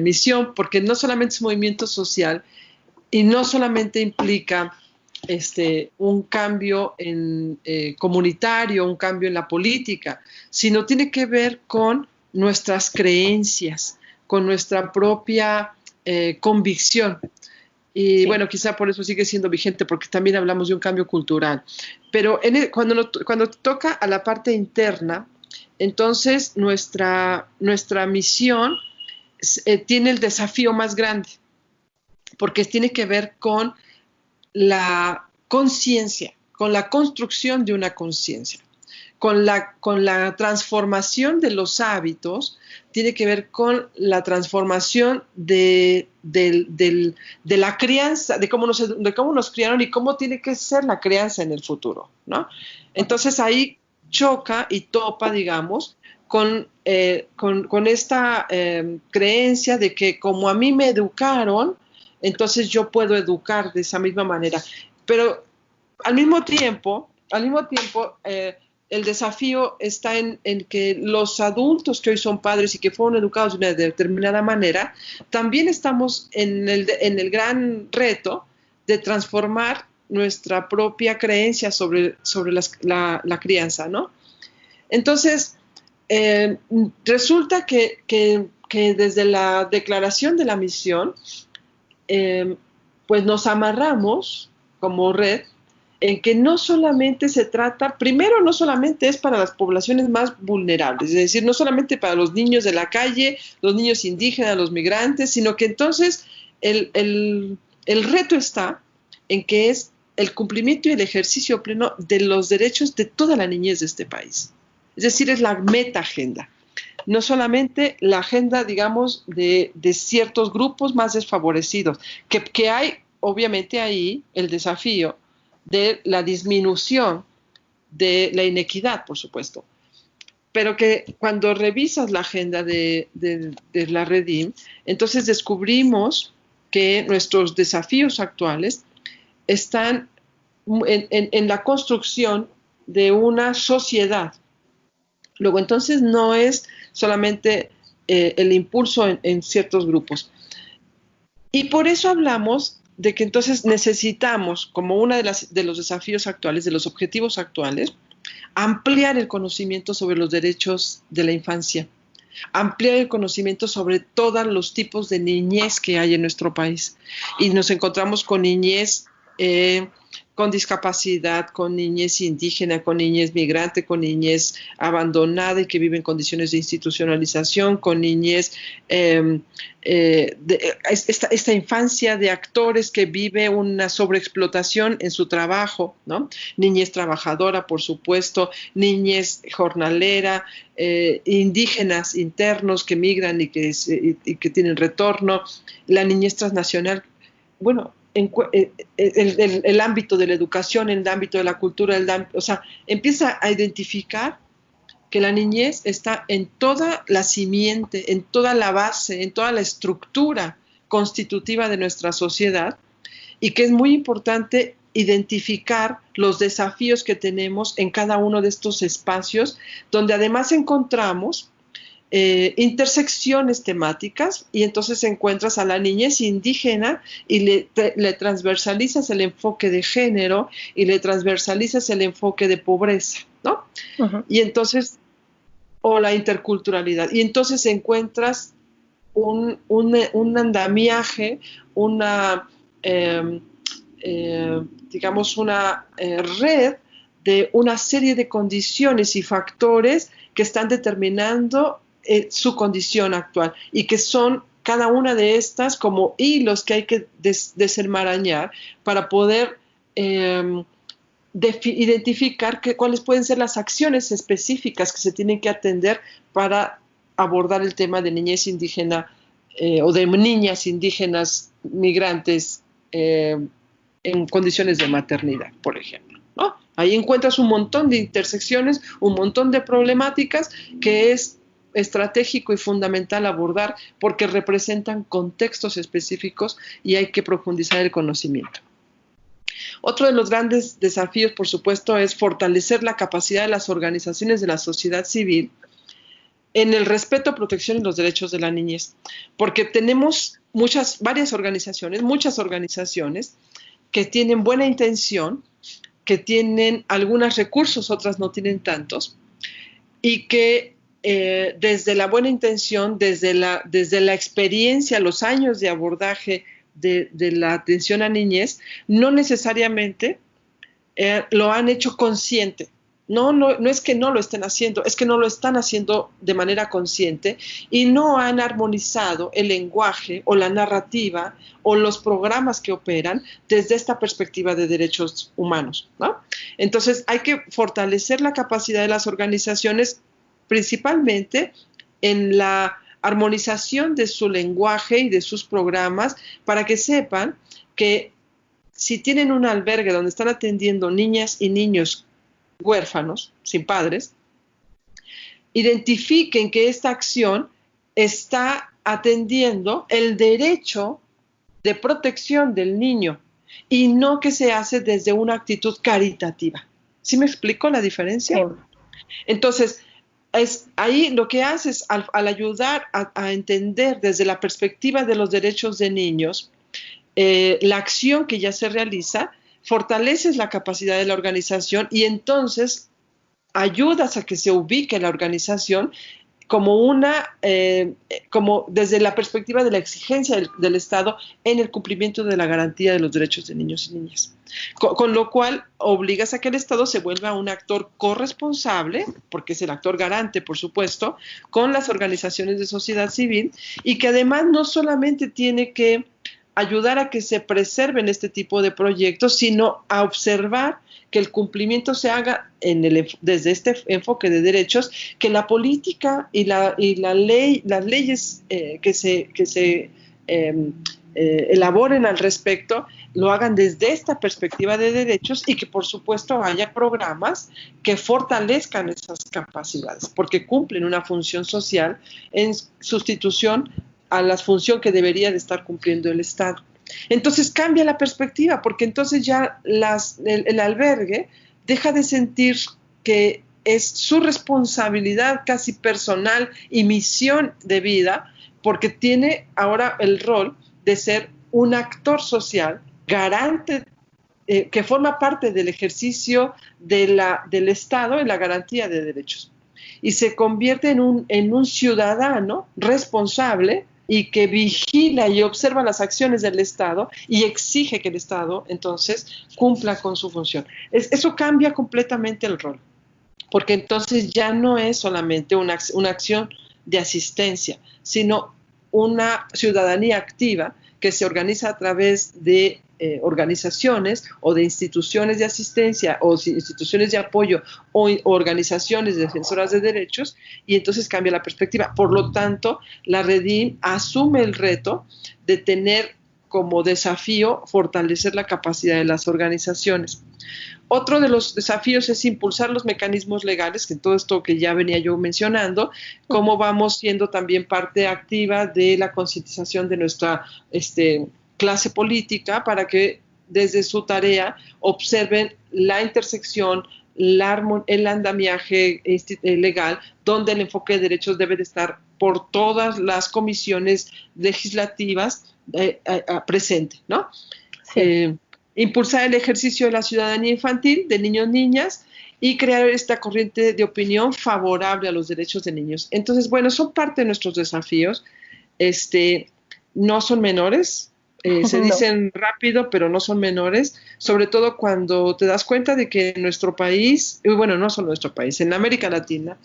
misión, porque no solamente es un movimiento social y no solamente implica un cambio comunitario, un cambio en la política, sino tiene que ver con nuestras creencias, con nuestra propia convicción. Y sí, bueno, quizá por eso sigue siendo vigente, porque también hablamos de un cambio cultural. Pero cuando toca a la parte interna, entonces nuestra misión tiene el desafío más grande, porque tiene que ver con la conciencia, con la construcción de una conciencia, con la transformación de los hábitos, tiene que ver con la transformación de la crianza, de cómo nos criaron y cómo tiene que ser la crianza en el futuro, ¿no? Entonces ahí choca y topa, digamos, con esta creencia de que como a mí me educaron, entonces yo puedo educar de esa misma manera. Pero al mismo tiempo, el desafío está en que los adultos que hoy son padres y que fueron educados de una determinada manera, también estamos en el gran reto de transformar nuestra propia creencia sobre la crianza, ¿no? Entonces, resulta que desde la declaración de la misión, pues nos amarramos como red en que no solamente se trata, primero no solamente es para las poblaciones más vulnerables, es decir, no solamente para los niños de la calle, los niños indígenas, los migrantes, sino que entonces el reto está en que es el cumplimiento y el ejercicio pleno de los derechos de toda la niñez de este país. Es decir, es la meta agenda. No solamente la agenda, digamos, de ciertos grupos más desfavorecidos, que hay, obviamente, ahí el desafío de la disminución de la inequidad, por supuesto. Pero que cuando revisas la agenda de la Redim, entonces descubrimos que nuestros desafíos actuales están en la construcción de una sociedad. Luego, entonces, no es solamente el impulso en ciertos grupos. Y por eso hablamos de que entonces necesitamos, como uno de los desafíos actuales, de los objetivos actuales, ampliar el conocimiento sobre los derechos de la infancia, ampliar el conocimiento sobre todos los tipos de niñez que hay en nuestro país. Y nos encontramos con niñez con discapacidad, con niñez indígena, con niñez migrante, con niñez abandonada y que vive en condiciones de institucionalización, con niñez, esta infancia de actores que vive una sobreexplotación en su trabajo, ¿no? Niñez trabajadora, por supuesto, niñez jornalera, indígenas internos que migran y que tienen retorno, la niñez transnacional. Bueno, el ámbito de la educación, el ámbito de la cultura, o sea, empieza a identificar que la niñez está en toda la simiente, en toda la base, en toda la estructura constitutiva de nuestra sociedad y que es muy importante identificar los desafíos que tenemos en cada uno de estos espacios, donde además encontramos intersecciones temáticas y entonces encuentras a la niñez indígena y le transversalizas el enfoque de género y le transversalizas el enfoque de pobreza, ¿no? Uh-huh. Y entonces, o la interculturalidad, y entonces encuentras un andamiaje, digamos, una red de una serie de condiciones y factores que están determinando su condición actual y que son cada una de estas como hilos que hay que desenmarañar para poder identificar cuáles pueden ser las acciones específicas que se tienen que atender para abordar el tema de niñez indígena o de niñas indígenas migrantes en condiciones de maternidad, por ejemplo, ¿no? Ahí encuentras un montón de intersecciones, un montón de problemáticas que es estratégico y fundamental abordar porque representan contextos específicos y hay que profundizar el conocimiento. Otro de los grandes desafíos, por supuesto, es fortalecer la capacidad de las organizaciones de la sociedad civil en el respeto, protección y los derechos de la niñez, porque tenemos muchas organizaciones que tienen buena intención, que tienen algunos recursos, otras no tienen tantos, y que desde la buena intención, desde la experiencia, los años de abordaje de la atención a niñez, no necesariamente lo han hecho consciente. No es que no lo estén haciendo, es que no lo están haciendo de manera consciente y no han armonizado el lenguaje o la narrativa o los programas que operan desde esta perspectiva de derechos humanos, ¿no? Entonces hay que fortalecer la capacidad de las organizaciones principalmente en la armonización de su lenguaje y de sus programas para que sepan que si tienen un albergue donde están atendiendo niñas y niños huérfanos, sin padres, identifiquen que esta acción está atendiendo el derecho de protección del niño y no que se hace desde una actitud caritativa. ¿Sí me explico la diferencia? Sí. Entonces, ahí lo que haces al ayudar a entender desde la perspectiva de los derechos de niños, la acción que ya se realiza, fortaleces la capacidad de la organización y entonces ayudas a que se ubique la organización como desde la perspectiva de la exigencia del Estado en el cumplimiento de la garantía de los derechos de niños y niñas. Con lo cual obligas a que el Estado se vuelva un actor corresponsable, porque es el actor garante, por supuesto, con las organizaciones de sociedad civil, y que además no solamente tiene que ayudar a que se preserven este tipo de proyectos, sino a observar que el cumplimiento se haga desde este enfoque de derechos, que la política y la ley, las leyes que se elaboren al respecto, lo hagan desde esta perspectiva de derechos, y que por supuesto haya programas que fortalezcan esas capacidades, porque cumplen una función social en sustitución a la función que debería de estar cumpliendo el Estado. Entonces cambia la perspectiva, porque entonces ya el albergue deja de sentir que es su responsabilidad casi personal y misión de vida, porque tiene ahora el rol de ser un actor social, garante, que forma parte del ejercicio del Estado en la garantía de derechos. Y se convierte en un ciudadano responsable y que vigila y observa las acciones del Estado y exige que el Estado entonces cumpla con su función. Eso cambia completamente el rol, porque entonces ya no es solamente una acción de asistencia, sino una ciudadanía activa que se organiza a través de organizaciones o de instituciones de asistencia o instituciones de apoyo o organizaciones defensoras de derechos, y entonces cambia la perspectiva. Por lo tanto, la Redim asume el reto de tener como desafío fortalecer la capacidad de las organizaciones. Otro de los desafíos es impulsar los mecanismos legales, que todo esto que ya venía yo mencionando, cómo vamos siendo también parte activa de la concientización de nuestra clase política, para que desde su tarea observen la intersección, el andamiaje legal, donde el enfoque de derechos debe de estar por todas las comisiones legislativas presente, ¿no? Sí. Impulsar el ejercicio de la ciudadanía infantil de niños y niñas y crear esta corriente de opinión favorable a los derechos de niños. Entonces, bueno, son parte de nuestros desafíos. No son menores, se dicen rápido, pero no son menores, sobre todo cuando te das cuenta de que en nuestro país, bueno, no solo en nuestro país, en América Latina,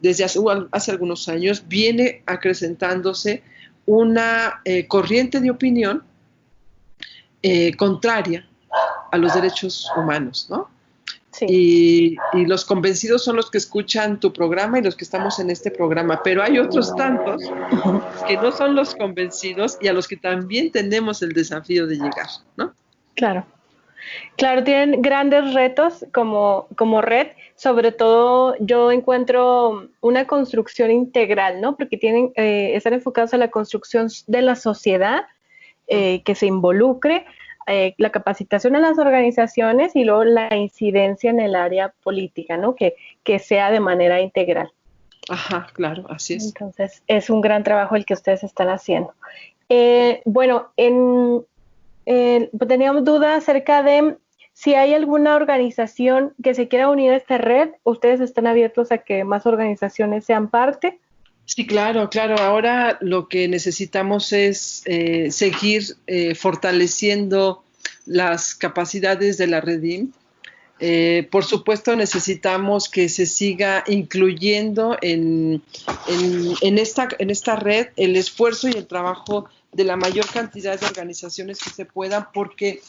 desde hace algunos años, viene acrecentándose una corriente de opinión contraria a los derechos humanos, ¿no? Sí. Y los convencidos son los que escuchan tu programa y los que estamos en este programa, pero hay otros tantos que no son los convencidos y a los que también tenemos el desafío de llegar, ¿no? Claro. Claro, tienen grandes retos como red, sobre todo yo encuentro una construcción integral, ¿no? Porque están enfocados a la construcción de la sociedad, que se involucre, la capacitación a las organizaciones y luego la incidencia en el área política, ¿no? Que sea de manera integral. Ajá, claro, así es. Entonces, es un gran trabajo el que ustedes están haciendo. Bueno, teníamos dudas acerca de si hay alguna organización que se quiera unir a esta red. ¿Ustedes están abiertos a que más organizaciones sean parte? Sí, claro. Ahora lo que necesitamos es seguir fortaleciendo las capacidades de la Redim. Por supuesto, necesitamos que se siga incluyendo en esta red el esfuerzo y el trabajo de la mayor cantidad de organizaciones que se puedan, porque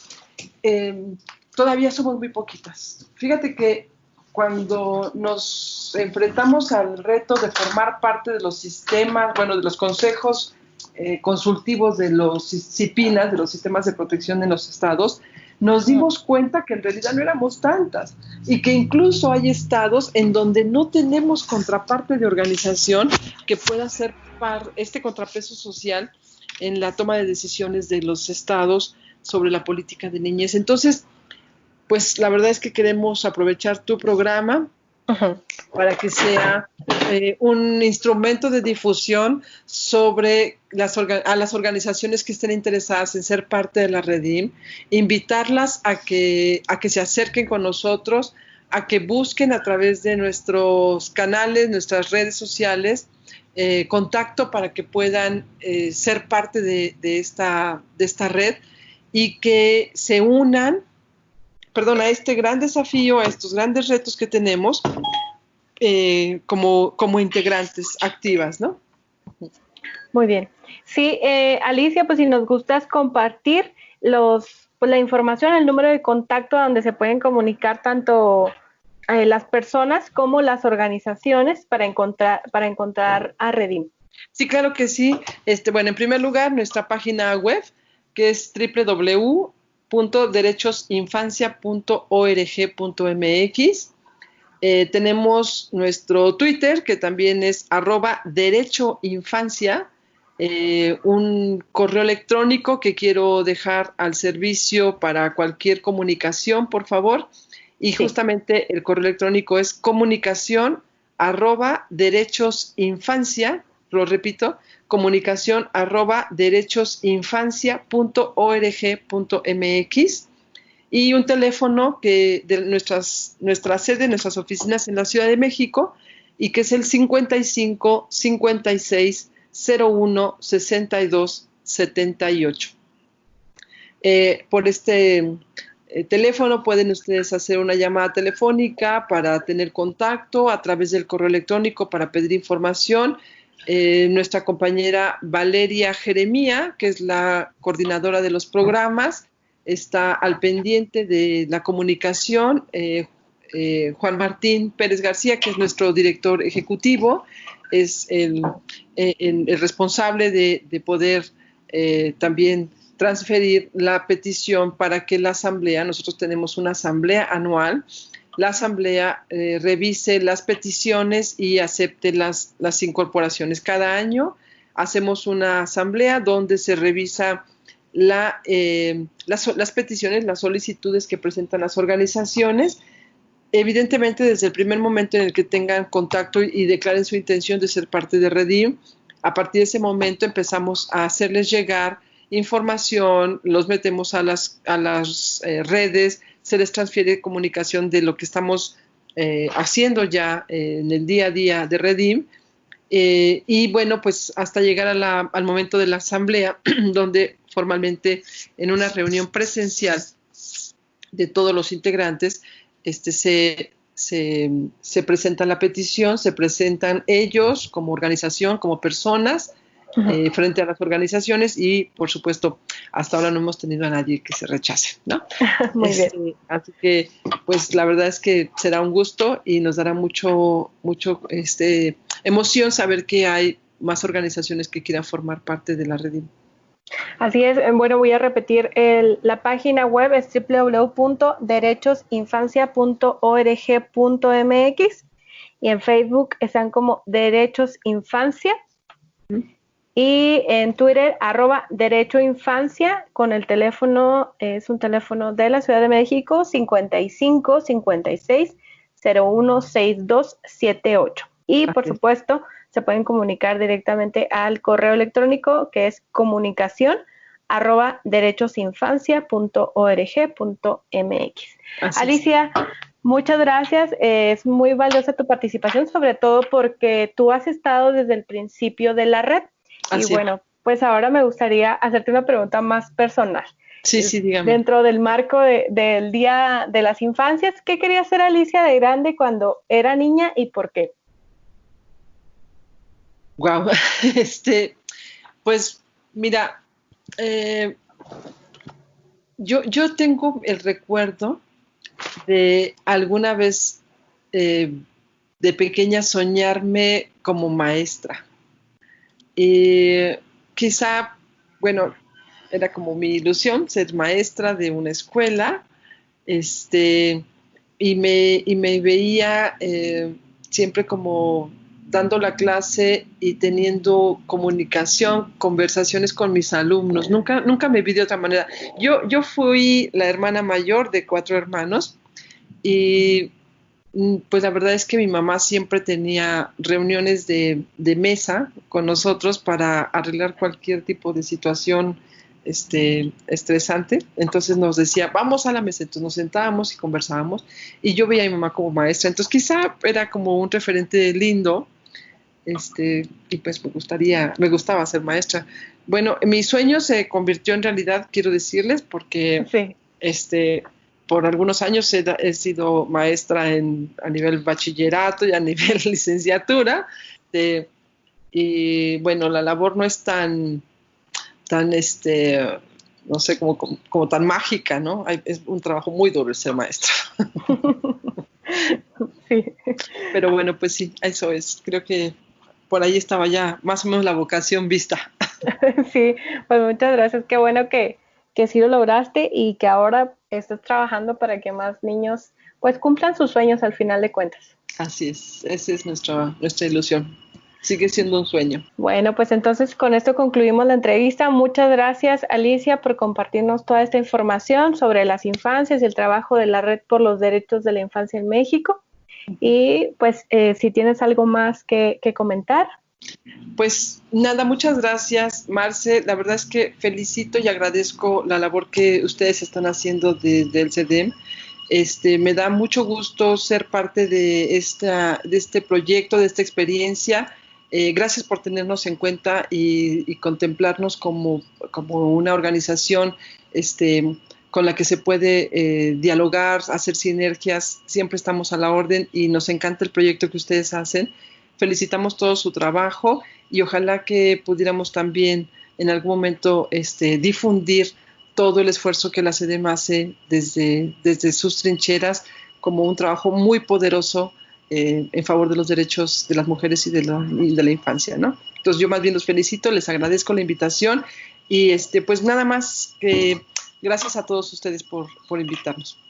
todavía somos muy poquitas. Fíjate que cuando nos enfrentamos al reto de formar parte de los sistemas, de los consejos consultivos de los CIPINAS, de los sistemas de protección en los estados, nos dimos cuenta que en realidad no éramos tantas y que incluso hay estados en donde no tenemos contraparte de organización que pueda ser este contrapeso social en la toma de decisiones de los estados sobre la política de niñez. Entonces, pues la verdad es que queremos aprovechar tu programa para que sea un instrumento de difusión sobre a las organizaciones que estén interesadas en ser parte de la Redim, invitarlas a que se acerquen con nosotros, a que busquen a través de nuestros canales, nuestras redes sociales, contacto para que puedan ser parte de esta red y que se unan, a este gran desafío, a estos grandes retos que tenemos como integrantes activas, ¿no? Muy bien. Sí, Alicia, pues si nos gustas compartir la información, el número de contacto donde se pueden comunicar tanto las personas como las organizaciones para encontrar a Redim. Sí, claro que sí. Bueno, en primer lugar, nuestra página web, que es www.derechosinfancia.org.mx. Tenemos nuestro Twitter, que también es @derechoinfancia. Un correo electrónico que quiero dejar al servicio para cualquier comunicación, por favor. Y sí, justamente el correo electrónico es comunicación@derechosinfancia, lo repito, comunicación@derechosinfancia.org.mx, y un teléfono que de nuestra sede, nuestras oficinas en la Ciudad de México, y que es el 55 56 01 62 78. Por este teléfono pueden ustedes hacer una llamada telefónica para tener contacto, a través del correo electrónico para pedir información. Nuestra compañera Valeria Jeremía, que es la coordinadora de los programas, está al pendiente de la comunicación. Juan Martín Pérez García, que es nuestro director ejecutivo, es el responsable de poder también transferir la petición para que la asamblea, nosotros tenemos una asamblea anual, la asamblea revise las peticiones y acepte las incorporaciones. Cada año hacemos una asamblea donde se revisa las peticiones, las solicitudes que presentan las organizaciones. Evidentemente, desde el primer momento en el que tengan contacto y declaren su intención de ser parte de Redim, a partir de ese momento empezamos a hacerles llegar información, los metemos a las redes, se les transfiere comunicación de lo que estamos haciendo ya en el día a día de Redim, y bueno, pues hasta llegar al momento de la asamblea, donde formalmente en una reunión presencial de todos los integrantes, se presenta la petición, se presentan ellos como organización, como personas, frente a las organizaciones, y por supuesto hasta ahora no hemos tenido a nadie que se rechace, ¿no? Muy bien. Así que pues la verdad es que será un gusto y nos dará mucho emoción saber que hay más organizaciones que quieran formar parte de la Redim. Así es. Bueno, voy a repetir, la página web es www.derechosinfancia.org.mx, y en Facebook están como Derechos Infancia, y en Twitter @derechoinfancia, con el teléfono, es un teléfono de la Ciudad de México, 55 56 01 62 78. Y por supuesto se pueden comunicar directamente al correo electrónico, que es comunicación@derechosinfancia.org.mx. Alicia, muchas gracias. Es muy valiosa tu participación, sobre todo porque tú has estado desde el principio de la red. Y bueno, pues ahora me gustaría hacerte una pregunta más personal. Sí, dígame. Dentro del marco del Día de las Infancias, ¿qué quería hacer Alicia de grande cuando era niña y por qué? Wow, pues mira, yo tengo el recuerdo de alguna vez de pequeña soñarme como maestra. Quizá, bueno, era como mi ilusión ser maestra de una escuela, y me veía siempre como dando la clase y teniendo comunicación, conversaciones con mis alumnos. Nunca me vi de otra manera. Yo fui la hermana mayor de 4 hermanos, y pues la verdad es que mi mamá siempre tenía reuniones de mesa con nosotros para arreglar cualquier tipo de situación estresante. Entonces nos decía, vamos a la mesa. Entonces nos sentábamos y conversábamos, y yo veía a mi mamá como maestra. Entonces quizá era como un referente lindo, y pues me gustaba ser maestra. Bueno, mi sueño se convirtió en realidad, quiero decirles, porque sí. Por algunos años he sido maestra a nivel bachillerato y a nivel licenciatura, y bueno, la labor no es tan, no sé, como tan mágica, ¿no? Es un trabajo muy duro el ser maestra. Sí. Pero bueno, pues sí, eso es. Creo que por ahí estaba ya más o menos la vocación vista. Sí, pues muchas gracias. Qué bueno que sí lo lograste y que ahora estás trabajando para que más niños pues cumplan sus sueños al final de cuentas. Así es, esa es nuestra ilusión. Sigue siendo un sueño. Bueno, pues entonces con esto concluimos la entrevista. Muchas gracias, Alicia, por compartirnos toda esta información sobre las infancias y el trabajo de la Red por los Derechos de la Infancia en México. Y pues si tienes algo más que comentar. Pues nada, muchas gracias, Marce. La verdad es que felicito y agradezco la labor que ustedes están haciendo del CEDEM. Me da mucho gusto ser parte de este proyecto, de esta experiencia. Gracias por tenernos en cuenta y contemplarnos como una organización con la que se puede dialogar, hacer sinergias. Siempre estamos a la orden y nos encanta el proyecto que ustedes hacen. Felicitamos todo su trabajo y ojalá que pudiéramos también en algún momento difundir todo el esfuerzo que la CEDEM hace desde sus trincheras como un trabajo muy poderoso en favor de los derechos de las mujeres y de la infancia, ¿no? Entonces yo más bien los felicito, les agradezco la invitación y pues nada más que gracias a todos ustedes por invitarnos.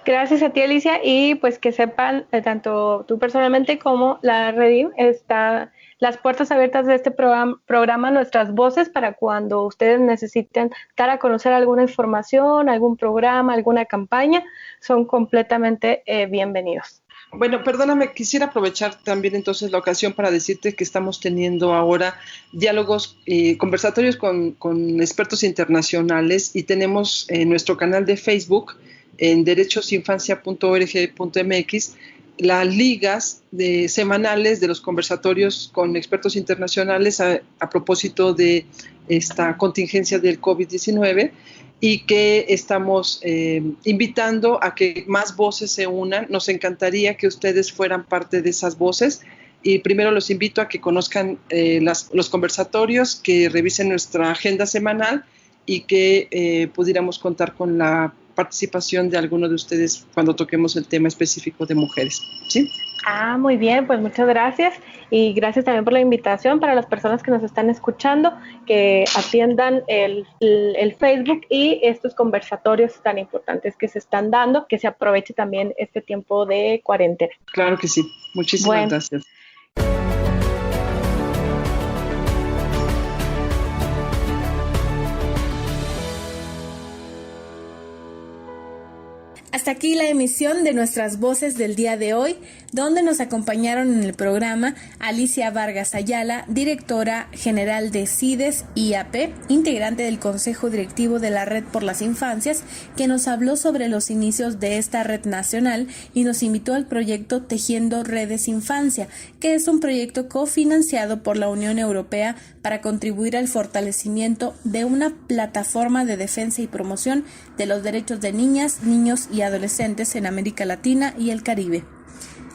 Gracias a ti, Alicia, y pues que sepan, tanto tú personalmente como la Redim, está las puertas abiertas de este programa, nuestras voces, para cuando ustedes necesiten dar a conocer alguna información, algún programa, alguna campaña, son completamente bienvenidos. Bueno, perdóname, quisiera aprovechar también entonces la ocasión para decirte que estamos teniendo ahora diálogos, conversatorios con expertos internacionales y tenemos en nuestro canal de Facebook, en derechosinfancia.org.mx, las ligas semanales de los conversatorios con expertos internacionales a propósito de esta contingencia del COVID-19 y que estamos invitando a que más voces se unan. Nos encantaría que ustedes fueran parte de esas voces y primero los invito a que conozcan los conversatorios, que revisen nuestra agenda semanal y que pudiéramos contar con la participación de alguno de ustedes cuando toquemos el tema específico de mujeres, ¿sí? Muy bien, pues muchas gracias y gracias también por la invitación para las personas que nos están escuchando, que atiendan el Facebook y estos conversatorios tan importantes que se están dando, que se aproveche también este tiempo de cuarentena. Claro que sí, muchísimas gracias. Hasta aquí la emisión de nuestras voces del día de hoy, donde nos acompañaron en el programa Alicia Vargas Ayala, directora general de CIDES IAP, integrante del Consejo Directivo de la Red por las Infancias, que nos habló sobre los inicios de esta red nacional y nos invitó al proyecto Tejiendo Redes Infancia, que es un proyecto cofinanciado por la Unión Europea para contribuir al fortalecimiento de una plataforma de defensa y promoción de los derechos de niñas, niños y adolescentes en América Latina y el Caribe.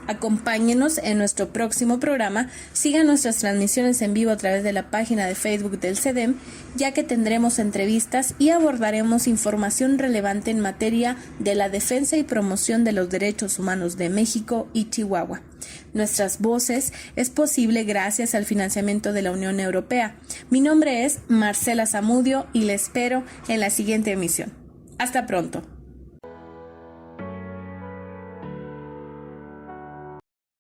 Acompáñenos en nuestro próximo programa, sigan nuestras transmisiones en vivo a través de la página de Facebook del CEDEM, ya que tendremos entrevistas y abordaremos información relevante en materia de la defensa y promoción de los derechos humanos de México y Chihuahua. Nuestras voces es posible gracias al financiamiento de la Unión Europea. Mi nombre es Marcela Zamudio y le espero en la siguiente emisión. Hasta pronto.